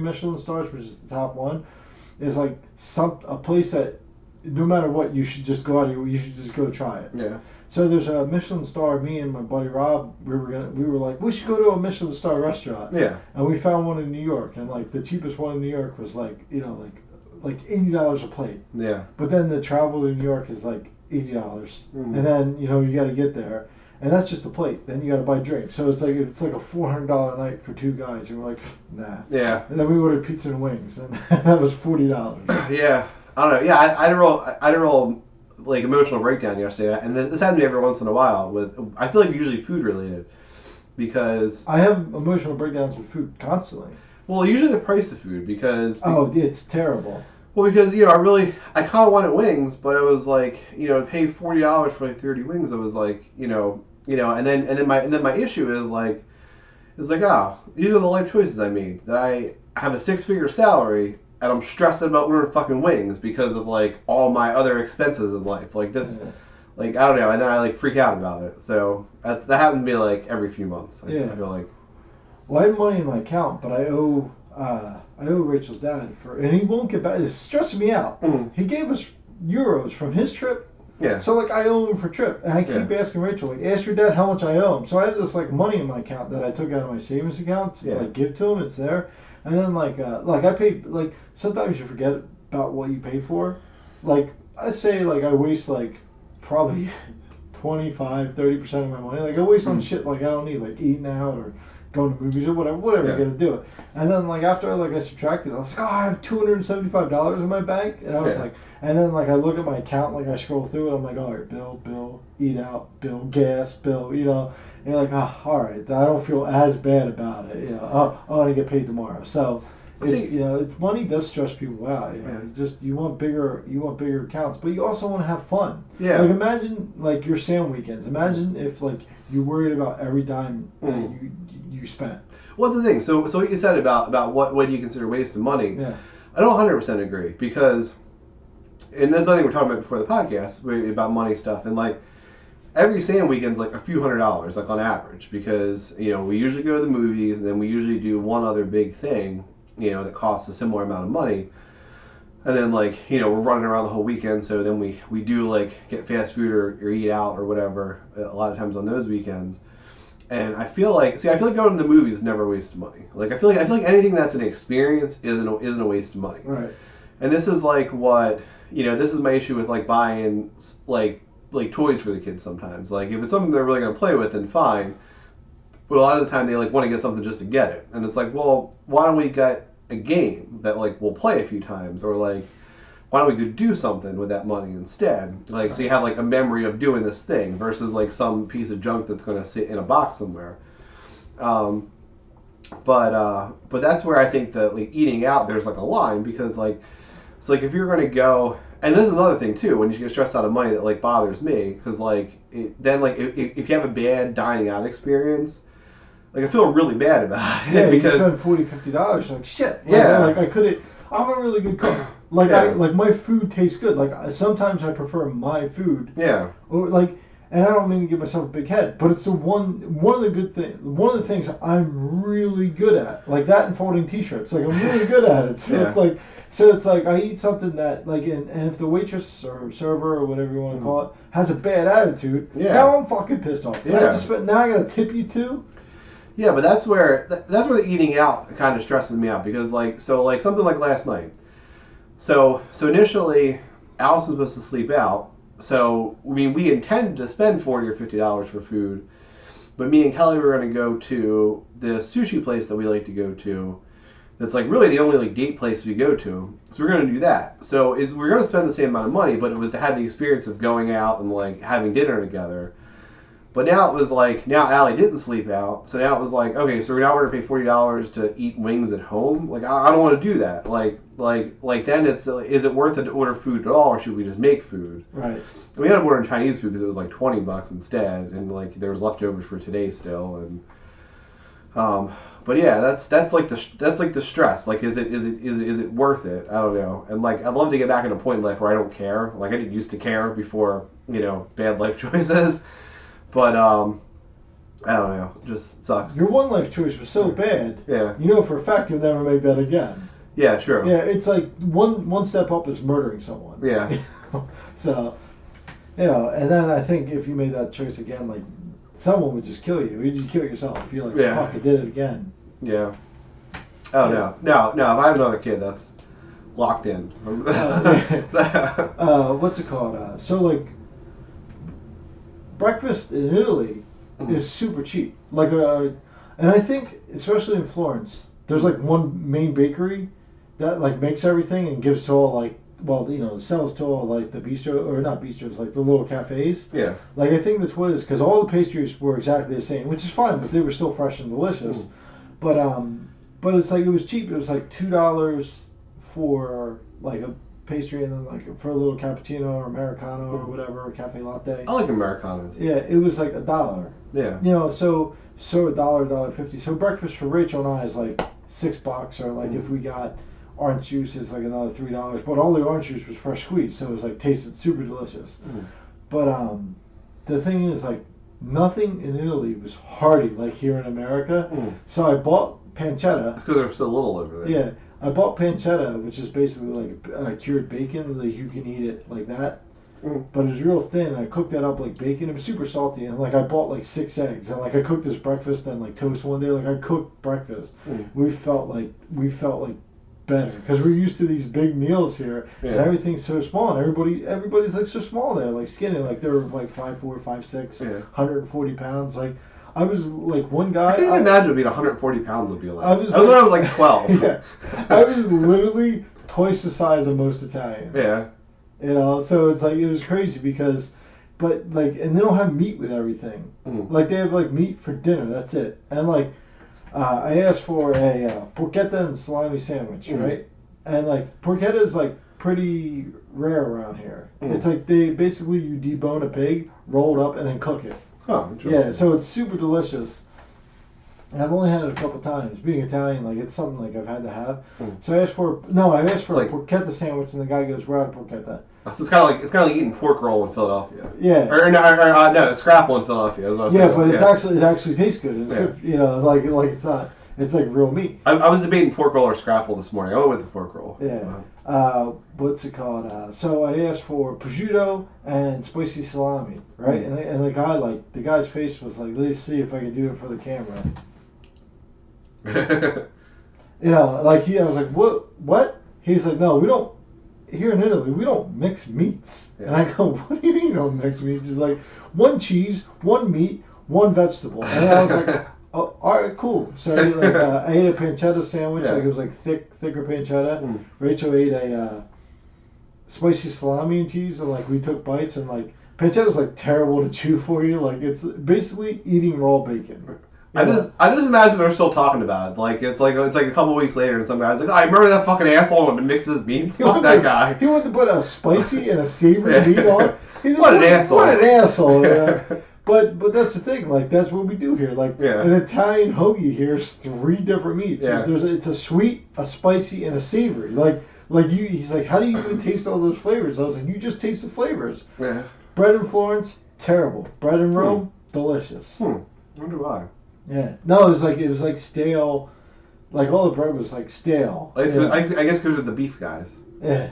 Michelin stars, which is the top one, is a place that no matter what you should just go out of your way. You should just go try it. Yeah. So there's a Michelin star. Me and my buddy Rob, we were like, we should go to a Michelin star restaurant. Yeah. And we found one in New York, and the cheapest one in New York was $80 a plate. Yeah. But then the travel to New York is $80, and then you got to get there, and that's just a plate. Then you got to buy drinks, so it's a $400 night for 2 guys. And we're like, nah. Yeah. And then we ordered pizza and wings, and that was $40. Yeah. I don't know. Yeah, I had a real emotional breakdown yesterday, and this happens to me every once in a while. I feel like usually food related, because I have emotional breakdowns with food constantly. Well, usually the price of food, because it's terrible. Well, because I kind of wanted wings, but it was pay $40 for 30 wings. It was and then my issue is these are the life choices I made. That I have a 6-figure salary, and I'm stressed about ordering fucking wings because of all my other expenses in life. I don't know, and then I freak out about it. So that happens to me every few months. I feel like. Well, I have money in my account, but I owe Rachel's dad and he won't get back. It's stressing me out. Mm-hmm. He gave us euros from his trip. Yeah. So I owe him for trip, and I keep asking Rachel, ask your dad how much I owe him. So I have this money in my account that I took out of my savings account to give to him. It's there, and then I pay sometimes you forget about what you pay for. I say I waste probably 25-30% of my money. I waste on shit I don't need, eating out or going to movies or whatever you're gonna do it. And then after I subtracted, I was like, I have $275 in my bank, and I was and then I look at my account, I scroll through it, I'm like, all right, bill, eat out, bill, gas, bill, and you're like, all right, I don't feel as bad about it, I'm gonna get paid tomorrow. So it's, money does stress people out. You want bigger accounts, but you also want to have fun. Yeah. Imagine your Sam weekends. Imagine if you worried about every dime that you spent. What's the thing? So what you said about what do you consider wasting money? Yeah. I don't 100% agree, because, and that's the thing we're talking about before the podcast about money stuff, and every Sam weekend's a few $100s on average, because we usually go to the movies, and then we usually do one other big thing that costs a similar amount of money, and then we're running around the whole weekend, so then we do get fast food or eat out or whatever a lot of times on those weekends. And I feel like going to the movies is never a waste of money. I feel like anything that's an experience isn't a waste of money. Right. And this is what this is my issue with buying like toys for the kids sometimes. Like if it's something they're really gonna play with, then fine. But a lot of the time they like want to get something just to get it, and it's like, well, why don't we get a game that like we'll play a few times, or like why don't we go do something with that money instead? Like so you have like a memory of doing this thing versus like some piece of junk that's gonna sit in a box somewhere. But that's where I think that like eating out there's like a line because like so like if you're gonna go. And this is another thing too. When you get stressed out of money, that like bothers me because like then like if you have a bad dining out experience, like I feel really bad about it. Yeah, because you spend $40-50. Like shit. Yeah. Like I could. I'm a really good cook. Like Yeah. I like my food tastes good. Like sometimes I prefer my food. Yeah. Or like, and I don't mean to give myself a big head, but it's the one of the good things. One of the things I'm really good at, like that and folding T-shirts. Like I'm really good at it. So Yeah. it's like I eat something that like, and if the waitress or server or whatever you want to call it has a bad attitude, Yeah. now I'm fucking pissed off. Yeah. Now I gotta tip you too. Yeah, but that's where the eating out kind of stresses me out because like something like last night. So initially, Alice was supposed to sleep out. So I mean, we intended to spend $40 or $50 for food, but me and Kelly were going to go to the sushi place that we like to go to. That's like really the only like date place we go to. So we're going to do that. So we're going to spend the same amount of money, but it was to have the experience of going out and like having dinner together. But now it was like, now Allie didn't sleep out, so now it was like, okay, so now we're gonna pay $40 to eat wings at home. Like I don't want to do that. Like then it's is it worth it to order food at all, or should we just make food? Right. And we ended up ordering Chinese food because it was like $20 instead, and like there was leftovers for today still. And but yeah, that's like the stress. Like is it worth it? I don't know. And like I'd love to get back at a point in life where I don't care. Like I didn't used to care before bad life choices. But I don't know, it just sucks. Your one life choice was so bad. Yeah. You know for a fact you'll never make that again. Yeah, true. Yeah, it's like one step up is murdering someone. Yeah. So, and then I think if you made that choice again, like someone would just kill you. You'd just kill yourself. You're like, Yeah. fuck, I did it again. Yeah. Oh no! If I have another kid, that's locked in. What's it called? So like. Breakfast in Italy is super cheap. Like, and I think especially in Florence, there's like one main bakery that like makes everything and gives to all like, well, sells to all like the bistro or not bistros, like the little cafes. Yeah. Like I think that's what it is because all the pastries were exactly the same, which is fine, but they were still fresh and delicious. But it's like it was cheap. It was like $2 for like a pastry and then like for a little cappuccino or Americano or whatever, or cafe latte. I like Americanos. Yeah, it was like $1. Yeah. So $1.50. So breakfast for Rachel and I is like $6, or like if we got orange juice, it's like another $3. But all the orange juice was fresh squeezed, so it was like tasted super delicious. But the thing is like nothing in Italy was hearty like here in America. So I bought pancetta. Because they're so little over there. Yeah. I bought pancetta, which is basically like cured bacon. Like you can eat it like that, but it's real thin. I cooked that up like bacon. It was super salty, and like I bought like 6 eggs, and like I cooked this breakfast and like toast one day. Like I cooked breakfast. We felt like better because we're used to these big meals here, and everything's so small, and everybody's like so small there, like skinny, like they're like 5'4", 5'6", 140 pounds, like. I was like one guy. I can't even imagine what being 140 pounds would be like. I was when I was like 12. Yeah, I was literally twice the size of most Italians. Yeah. So it's like it was crazy but like, and they don't have meat with everything. Like they have like meat for dinner. That's it. And like, I asked for a porchetta and salami sandwich, right? And like porchetta is like pretty rare around here. It's like you debone a pig, roll it up, and then cook it. Oh, yeah, so it's super delicious. And I've only had it a couple times. Being Italian, like it's something like I've had to have. So I asked for a porchetta sandwich, and the guy goes, "We're out of porchetta." So it's kind of like eating pork roll in Philadelphia. Yeah. No, scrapple in Philadelphia. Is what I was yeah, thinking. but it actually tastes good. It's good, like it's not. It's like real meat. I was debating pork roll or scrapple this morning. I went with the pork roll. Yeah. What's it called? So I asked for prosciutto and spicy salami, right? And the guy's face was like, let's see if I can do it for the camera. I was like, what? He's like, no, we don't here in Italy, we don't mix meats. Yeah. And I go, what do you mean you don't mix meats? He's like, one cheese, one meat, one vegetable. And I was like, oh, all right, cool. So I ate a pancetta sandwich. Yeah. Like it was like thicker pancetta. Mm. Rachel ate a spicy salami and cheese, and like we took bites, and like pancetta's like terrible to chew for you. Like it's basically eating raw bacon. I just imagine they're still talking about it. Like it's like a couple weeks later, and some guy's like, I remember that fucking asshole who mixes meats. Fuck that guy. He wanted to put a spicy and a savory meat on. What an asshole. What an asshole. Yeah. But that's the thing. Like that's what we do here. Like an Italian hoagie here is 3 different meats. Yeah. It's a sweet, a spicy, and a savory. He's like, how do you even taste all those flavors? I was like, you just taste the flavors. Yeah. Bread in Florence, terrible. Bread in Rome, delicious. I wonder why. Yeah. No, it was like stale. Like all the bread was like stale. Like, I guess because of the beef guys. Yeah.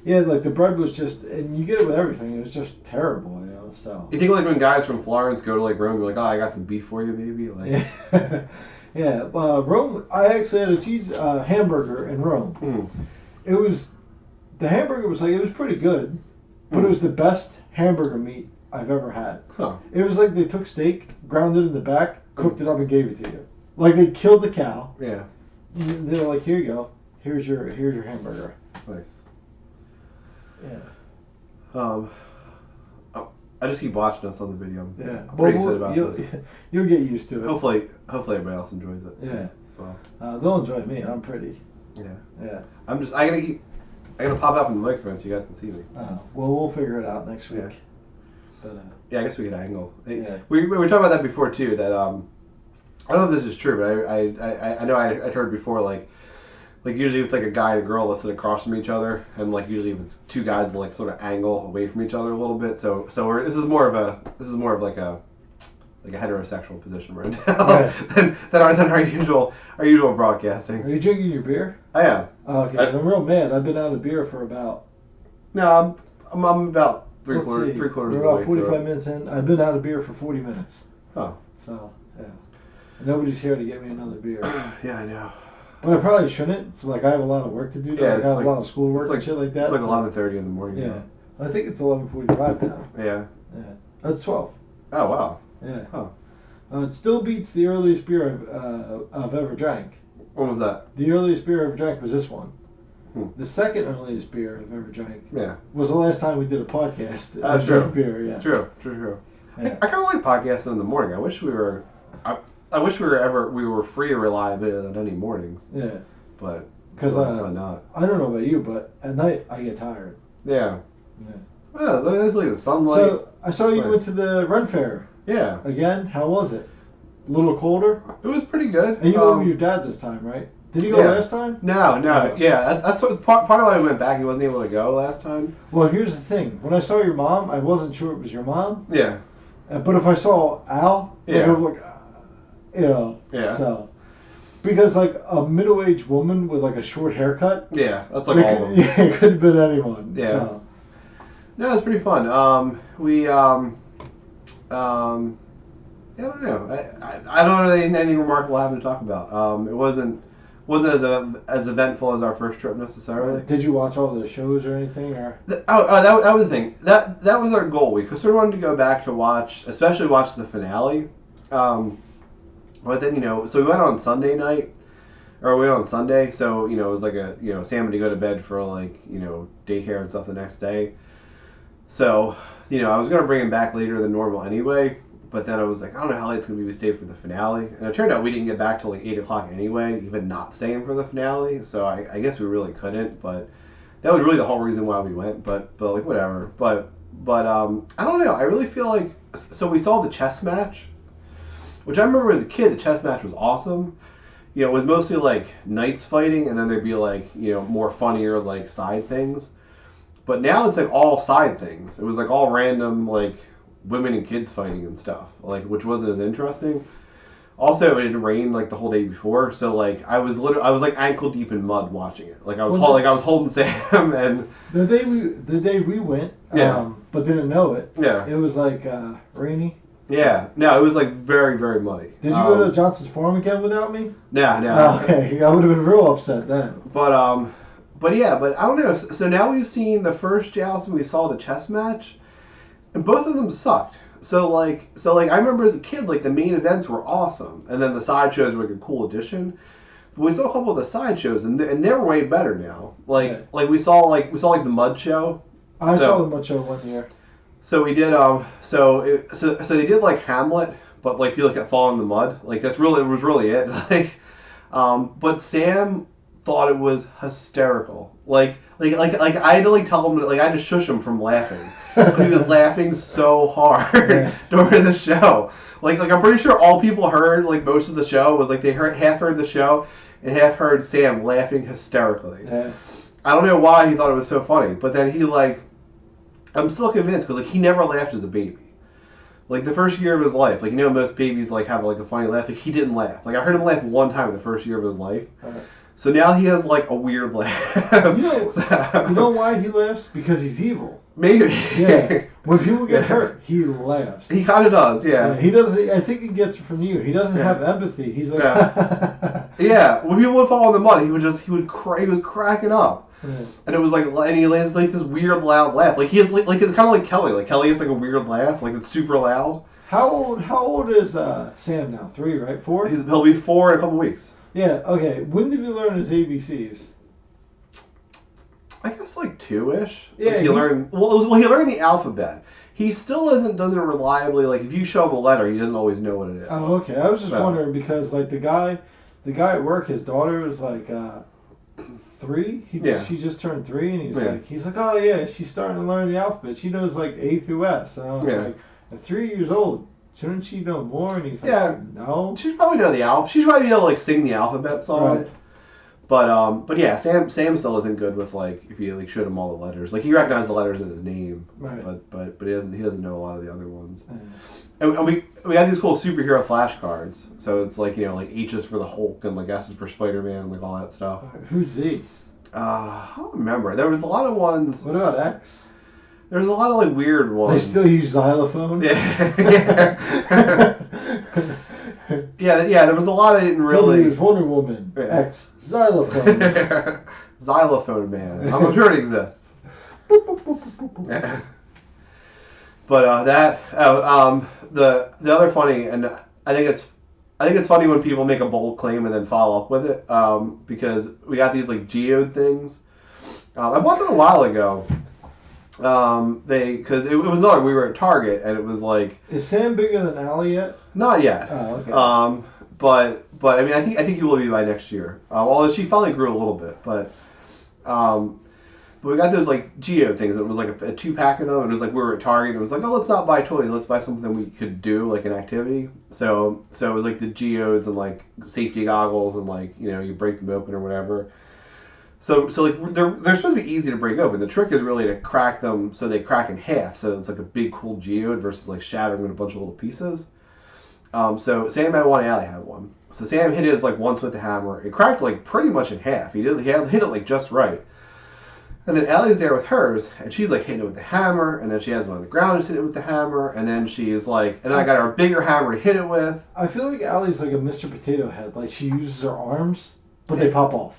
Yeah, like the bread was just, and you get it with everything. It was just terrible, you know. So. You think like when guys from Florence go to like Rome, they're like, oh, I got some beef for you, baby. Like. Yeah. Yeah. Rome. I actually had a cheese hamburger in Rome. It was, the hamburger was like, it was pretty good, but it was the best hamburger meat I've ever had. Huh. It was like they took steak, ground it in the back, cooked it up, and gave it to you. Like they killed the cow. Yeah. They're like, here you go. Here's your hamburger. Nice. Yeah. I just keep watching us on the video. Yeah. I'm pretty excited about this. You'll get used to it. Hopefully everybody else enjoys it. Yeah. As well. They'll enjoy me. I'm pretty. Yeah. Yeah. I gotta pop out from the microphone so you guys can see me. Well, we'll figure it out next week. Yeah. But, yeah, I guess we could angle. Yeah. We were talking about that before too. That I don't know if this is true, but I know I'd heard before like usually it's like a guy and a girl that sit across from each other, and like usually if it's 2 guys that like sort of angle away from each other a little bit. So this is more of like a heterosexual position we're in now than our usual broadcasting. Are you drinking your beer? I am. Oh, okay. I'm real mad. I've been out of beer for about. No, I'm about three quarters. We're about 45 minutes in. I've been out of beer for 40 minutes. Oh. So yeah, nobody's here to get me another beer. Yeah, I know. But I probably shouldn't. Like I have a lot of work to do. Yeah, I have a lot of schoolwork and shit like that. It's like 11:30 in the morning. Yeah. Now. I think it's 11:45 now. Yeah. Yeah. That's 12. Oh wow. Yeah. Huh. It still beats the earliest beer I've ever drank. When was that? The earliest beer I ever drank was this one. Hmm. The second earliest beer I've ever drank. Yeah. Was the last time we did a podcast. True. Beer, yeah. True. Yeah. I kind of like podcasting in the morning. I wish we were. I wish we were free to rely on it on any mornings. Yeah. But because why not? I don't know about you, but at night I get tired. Yeah. Yeah. Yeah. There's like the sunlight. So I saw you went to the Run Fair. Yeah. Again, how was it? A little colder. It was pretty good. And you went with your dad this time, right? Did he go last time? No. Yeah, that's what part of why I went back. He wasn't able to go last time. Well, here's the thing. When I saw your mom, I wasn't sure it was your mom. Yeah. But if I saw Al, I would look, you know. Yeah. So, because like a middle-aged woman with like a short haircut. Yeah, that's like all of them. Yeah, it could have been anyone. Yeah. So. No, it's pretty fun. I don't know. I don't know anything remarkable I have to talk about. It wasn't as eventful as our first trip necessarily. Did you watch all the shows or anything? Or that was the thing. That was our goal. We sort of wanted to go back to especially watch the finale. But then so we went on Sunday night, or we went on Sunday. So it was like Sam had to go to bed for daycare and stuff the next day. So I was gonna bring him back later than normal anyway. But then I was like, I don't know how late it's going to be we stay for the finale. And it turned out we didn't get back till like 8 o'clock anyway, even not staying for the finale. So I guess we really couldn't. But that was really the whole reason why we went. But like, whatever. But I don't know. I really feel like... So we saw the chess match, which I remember as a kid, the chess match was awesome. It was mostly like knights fighting, and then there'd be like, more funnier like side things. But now it's like all side things. It was like all random like... women and kids fighting and stuff, like, which wasn't as interesting. Also, it had rained like the whole day before, so like I was like ankle deep in mud watching it. Like I was holding Sam, and the day we went, but didn't know it. Yeah, it was like rainy. Yeah, no, it was like very, very muddy. Did you go to Johnson's Farm again without me? No. Oh, okay, I would have been real upset then. But yeah, but I don't know. So now we've seen the first joust and we saw the chess match, and both of them sucked. So like I remember as a kid, like the main events were awesome, and then the sideshows were like a cool addition. But we saw a couple of the sideshows, and they're way better now. Like we saw the Mud Show. I saw the Mud Show one year. So we did so they did like Hamlet, but like you look at Fall in the Mud, like it was really it. Like but Sam thought it was hysterical. Like I had to like tell him, like I had to shush him from laughing. He was laughing so hard during the show. Like I'm pretty sure all people heard, like most of the show was like they half heard the show and half heard Sam laughing hysterically. Yeah. I don't know why he thought it was so funny, but then he like, I'm still convinced because like he never laughed as a baby. Like the first year of his life, like most babies like have like a funny laugh. Like he didn't laugh. Like I heard him laugh one time in the first year of his life. So now he has like a weird laugh. You know why he laughs? Because he's evil. Maybe. Yeah. When people get hurt, he laughs. He kind of does, yeah. He doesn't. I think he gets it from you. He doesn't have empathy. He's like. Yeah. When people would fall in the mud, he was cracking up. Yeah. And it was like, and he has like this weird loud laugh. Like he has like it's kind of like Kelly. Like Kelly has like a weird laugh, like it's super loud. How old is Sam now? 3, right? 4? He'll be 4 in a couple weeks. Yeah. Okay. When did he learn his ABCs? I guess like 2-ish. Yeah. Like he learned the alphabet. He still doesn't reliably, like if you show him a letter, he doesn't always know what it is. Oh, okay. I was just wondering because like the guy at work, his daughter was like 3. She just turned 3, and he's like, oh yeah, she's starting to learn the alphabet. She knows like A through S. And I was like, at 3 years old, shouldn't she know more? And he's like, no. She'd probably know the alphabet. She'd probably be able to like sing the alphabet song. Right. But yeah, Sam still isn't good with like if you like showed him all the letters. Like he recognized the letters in his name, right? But he doesn't know a lot of the other ones. And we got these cool superhero flashcards. So it's like like H is for the Hulk and like S is for Spider-Man and like all that stuff. Who's Z? I don't remember. There was a lot of ones. What about X? There's a lot of like weird ones. They still use xylophone. Yeah. yeah. There was a lot I didn't really. Use Wonder Woman. X. Xylophone. Xylophone man. I'm sure it exists. But the other funny, and I think it's funny when people make a bold claim and then follow up with it, because we got these like geode things. I bought them a while ago. Because it was like we were at Target and it was like. Is Sam bigger than Allie yet? Not yet. Oh, okay. But I mean I think he will be by next year. Although she finally grew a little bit, but we got those like geode things. It was like a 2-pack of them. It was like we were at Target. It was like, oh, let's not buy toys. Let's buy something we could do like an activity. So it was like the geodes and like safety goggles and like you break them open or whatever. So like they're supposed to be easy to break open. The trick is really to crack them so they crack in half. So it's like a big cool geode versus like shattering in a bunch of little pieces. So Sam had one, Allie had one. So Sam hit his like once with the hammer. It cracked like pretty much in half. He hit it like just right. And then Allie's there with hers, and she's like hitting it with the hammer, and then she has one on the ground and hitting it with the hammer, and then she's like, and then I got her a bigger hammer to hit it with. I feel like Allie's like a Mr. Potato Head. Like she uses her arms, but they pop off.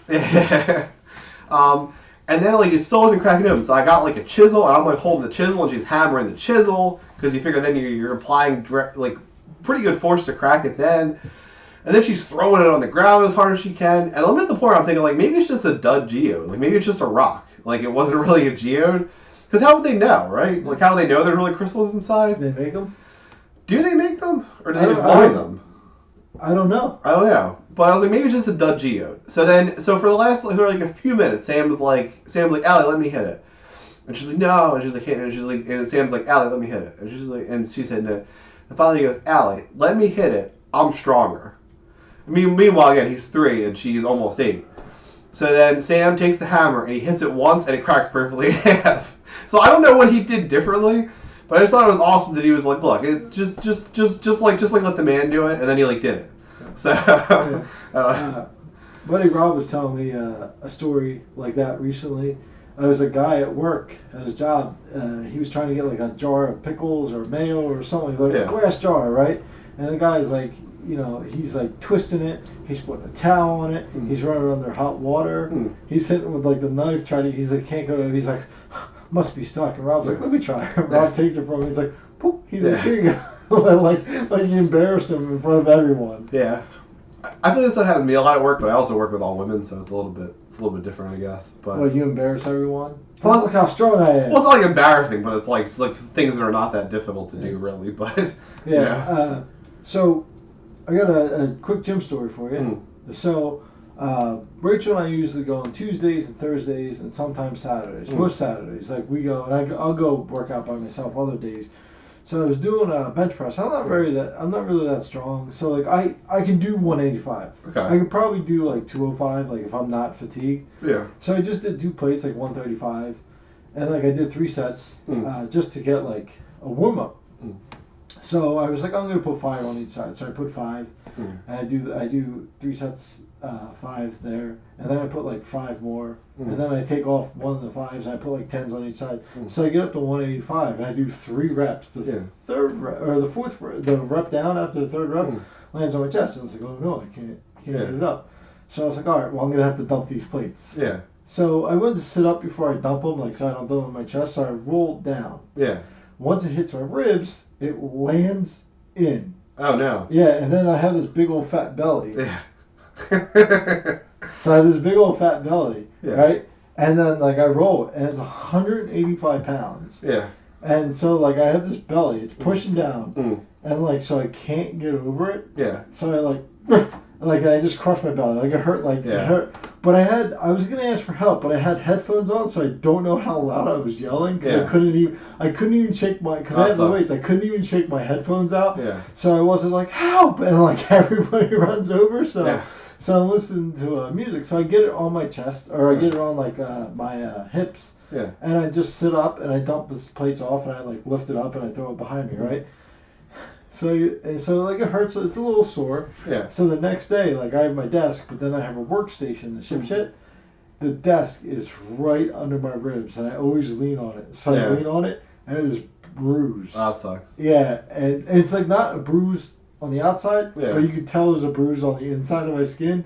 And then like it still wasn't cracking open, so I got like a chisel, and I'm like holding the chisel, and she's hammering the chisel because you figure then you're applying direct, like pretty good force to crack it then. And then she's throwing it on the ground as hard as she can. And I'm at the point where I'm thinking like maybe it's just a dud geode, like maybe it's just a rock, like it wasn't really a geode. Because how would they know, right? Like how would they know there's really crystals inside? They make them. Do they make them, or do they just buy them? I don't know. But I was like, maybe it's just a dud geode. So for the last like a few minutes, Sam's like, Allie, let me hit it. And she's like, no. And she's like, hitting it. And she's like, and Sam's like, Allie, let me hit it. And she's like, and she's hitting it. And finally he goes, Allie, let me hit it. I'm stronger. Meanwhile, again, he's 3 and she's almost 8. So then Sam takes the hammer and he hits it once and it cracks perfectly in half. So I don't know what he did differently, but I just thought it was awesome that he was like, look, it's just like let the man do it, and then he like did it. So, Buddy Rob was telling me a story like that recently. There was a guy at work at his job. He was trying to get like a jar of pickles or mayo or something, like a glass jar, right? And the guy's like, he's like twisting it. He's putting a towel on it. He's running under hot water. He's hitting it with like the knife, he's like, can't go to it. He's like, must be stuck. And Rob's like, let me try. Rob takes it from him. He's like, poop. He's like, here you go. like he embarrassed him in front of everyone. Yeah. I feel this stuff happens to me a lot at work, but I also work with all women, so it's a little bit different, I guess. But well, you embarrass everyone? Well, look how strong I am. Well, it's not like embarrassing, but it's like things that are not that difficult to do, really. But yeah. So I got a quick gym story for you. So Rachel and I usually go on Tuesdays and Thursdays and sometimes Saturdays. Most Saturdays, like we go, and I'll go work out by myself other days. So I was doing a bench press. I'm not really that strong. So like I can do 185. Okay. I could probably do like 205, like if I'm not fatigued. Yeah. So I just did 2 plates, like 135, and like I did 3 sets, just to get like a warm up. So I was like, I'm gonna put 5 on each side. So I put 5, and I do 3 sets, 5 there, and then I put like 5 more, and then I take off one of the 5s and I put like 10s on each side. So I get up to 185, and I do 3 reps. The third rep, or the fourth, the rep down after the third rep lands on my chest, and I was like, oh no, I can't get it up. So I was like, all right, well, I'm gonna have to dump these plates. Yeah. So I went to sit up before I dump them, like so I don't dump them on my chest. So I rolled down. Yeah. Once it hits my ribs, it lands in. Oh no. Yeah, and then I have this big old fat belly. Yeah. So I have this big old fat belly, right? And then like I roll it, and it's 185 pounds. Yeah. And so like I have this belly, it's pushing down, and like so I can't get over it. Yeah. So I just crushed my belly, like it hurt, it hurt. But I was gonna ask for help, but I had headphones on, so I don't know how loud I was yelling because I couldn't even shake my, because I have the weights, I couldn't even shake my headphones out. Yeah. So I wasn't like help, and like everybody runs over, so. So I'm listening to music, so I get it on my chest, or I get it on like my hips, and I just sit up and I dump the plates off and I like lift it up and I throw it behind me, right? So like it hurts, it's a little sore. Yeah. So the next day, like I have my desk, but then I have a workstation to ship shit. The desk is right under my ribs, and I always lean on it. So I lean on it, and it is bruised. Oh, that sucks. Yeah, and it's like not a bruise on the outside, but you can tell there's a bruise on the inside of my skin.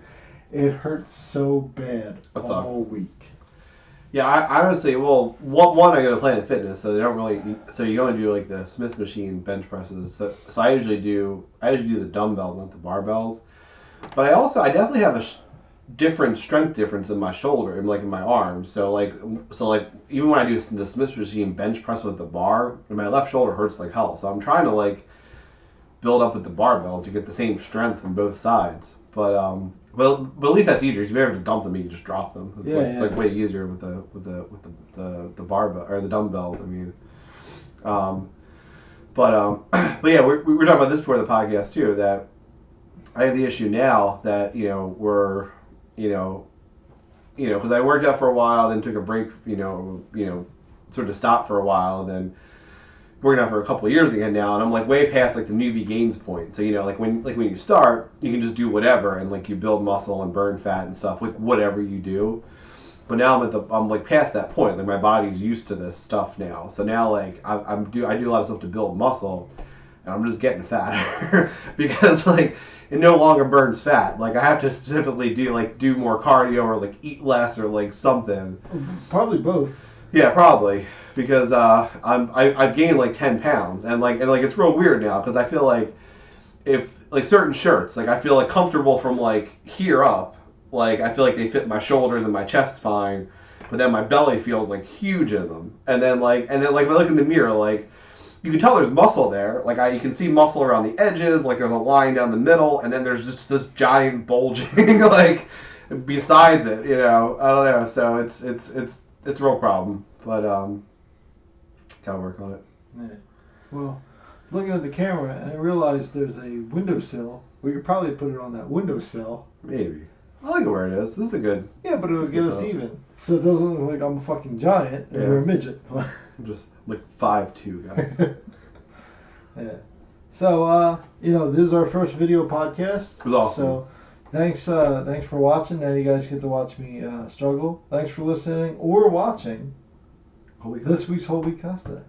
It hurts so bad all week. Yeah, I honestly, well, one I got to Planet Fitness, so they don't really, so you only do like the Smith machine bench presses. So I usually do the dumbbells, not the barbells. But I definitely have a different strength difference in my shoulder and like in my arms. So like even when I do the Smith machine bench press with the bar, my left shoulder hurts like hell. So I'm trying to like build up with the barbells to get the same strength on both sides. But at least that's easier. If you ever have to dump them, you can just drop them. It's like way easier with the barbell or the dumbbells. I mean, but yeah, we were talking about this before the podcast too. That I have the issue now that we're because I worked out for a while, then took a break, sort of stopped for a while, and then working out for a couple of years again now, and I'm like way past like the newbie gains point. So like when you start, you can just do whatever, and like you build muscle and burn fat and stuff, like whatever you do. But now I'm like past that point. Like my body's used to this stuff now. So now like I do a lot of stuff to build muscle, and I'm just getting fatter because like it no longer burns fat. Like I have to specifically do more cardio or like eat less or like something. Probably both. Yeah, probably. Because I've gained like 10 pounds, and it's real weird now because I feel like if like certain shirts, like I feel like comfortable from like here up, like I feel like they fit my shoulders and my chest fine, but then my belly feels like huge in them, and then like when I look in the mirror, like you can tell there's muscle there, like you can see muscle around the edges, like there's a line down the middle, and then there's just this giant bulging like besides it, I don't know, so it's a real problem, but gotta work on it. Yeah. Well, looking at the camera, and I realized there's a windowsill. We could probably put it on that windowsill. Maybe. I like it where it is. This is a good. Yeah, but it'll get us even. So it doesn't look like I'm a fucking giant and you're a midget. I'm just like 5'2", guys. Yeah. So, this is our first video podcast. It was awesome. So, thanks for watching. Now you guys get to watch me struggle. Thanks for listening or watching this week's Whole Wheat Costa.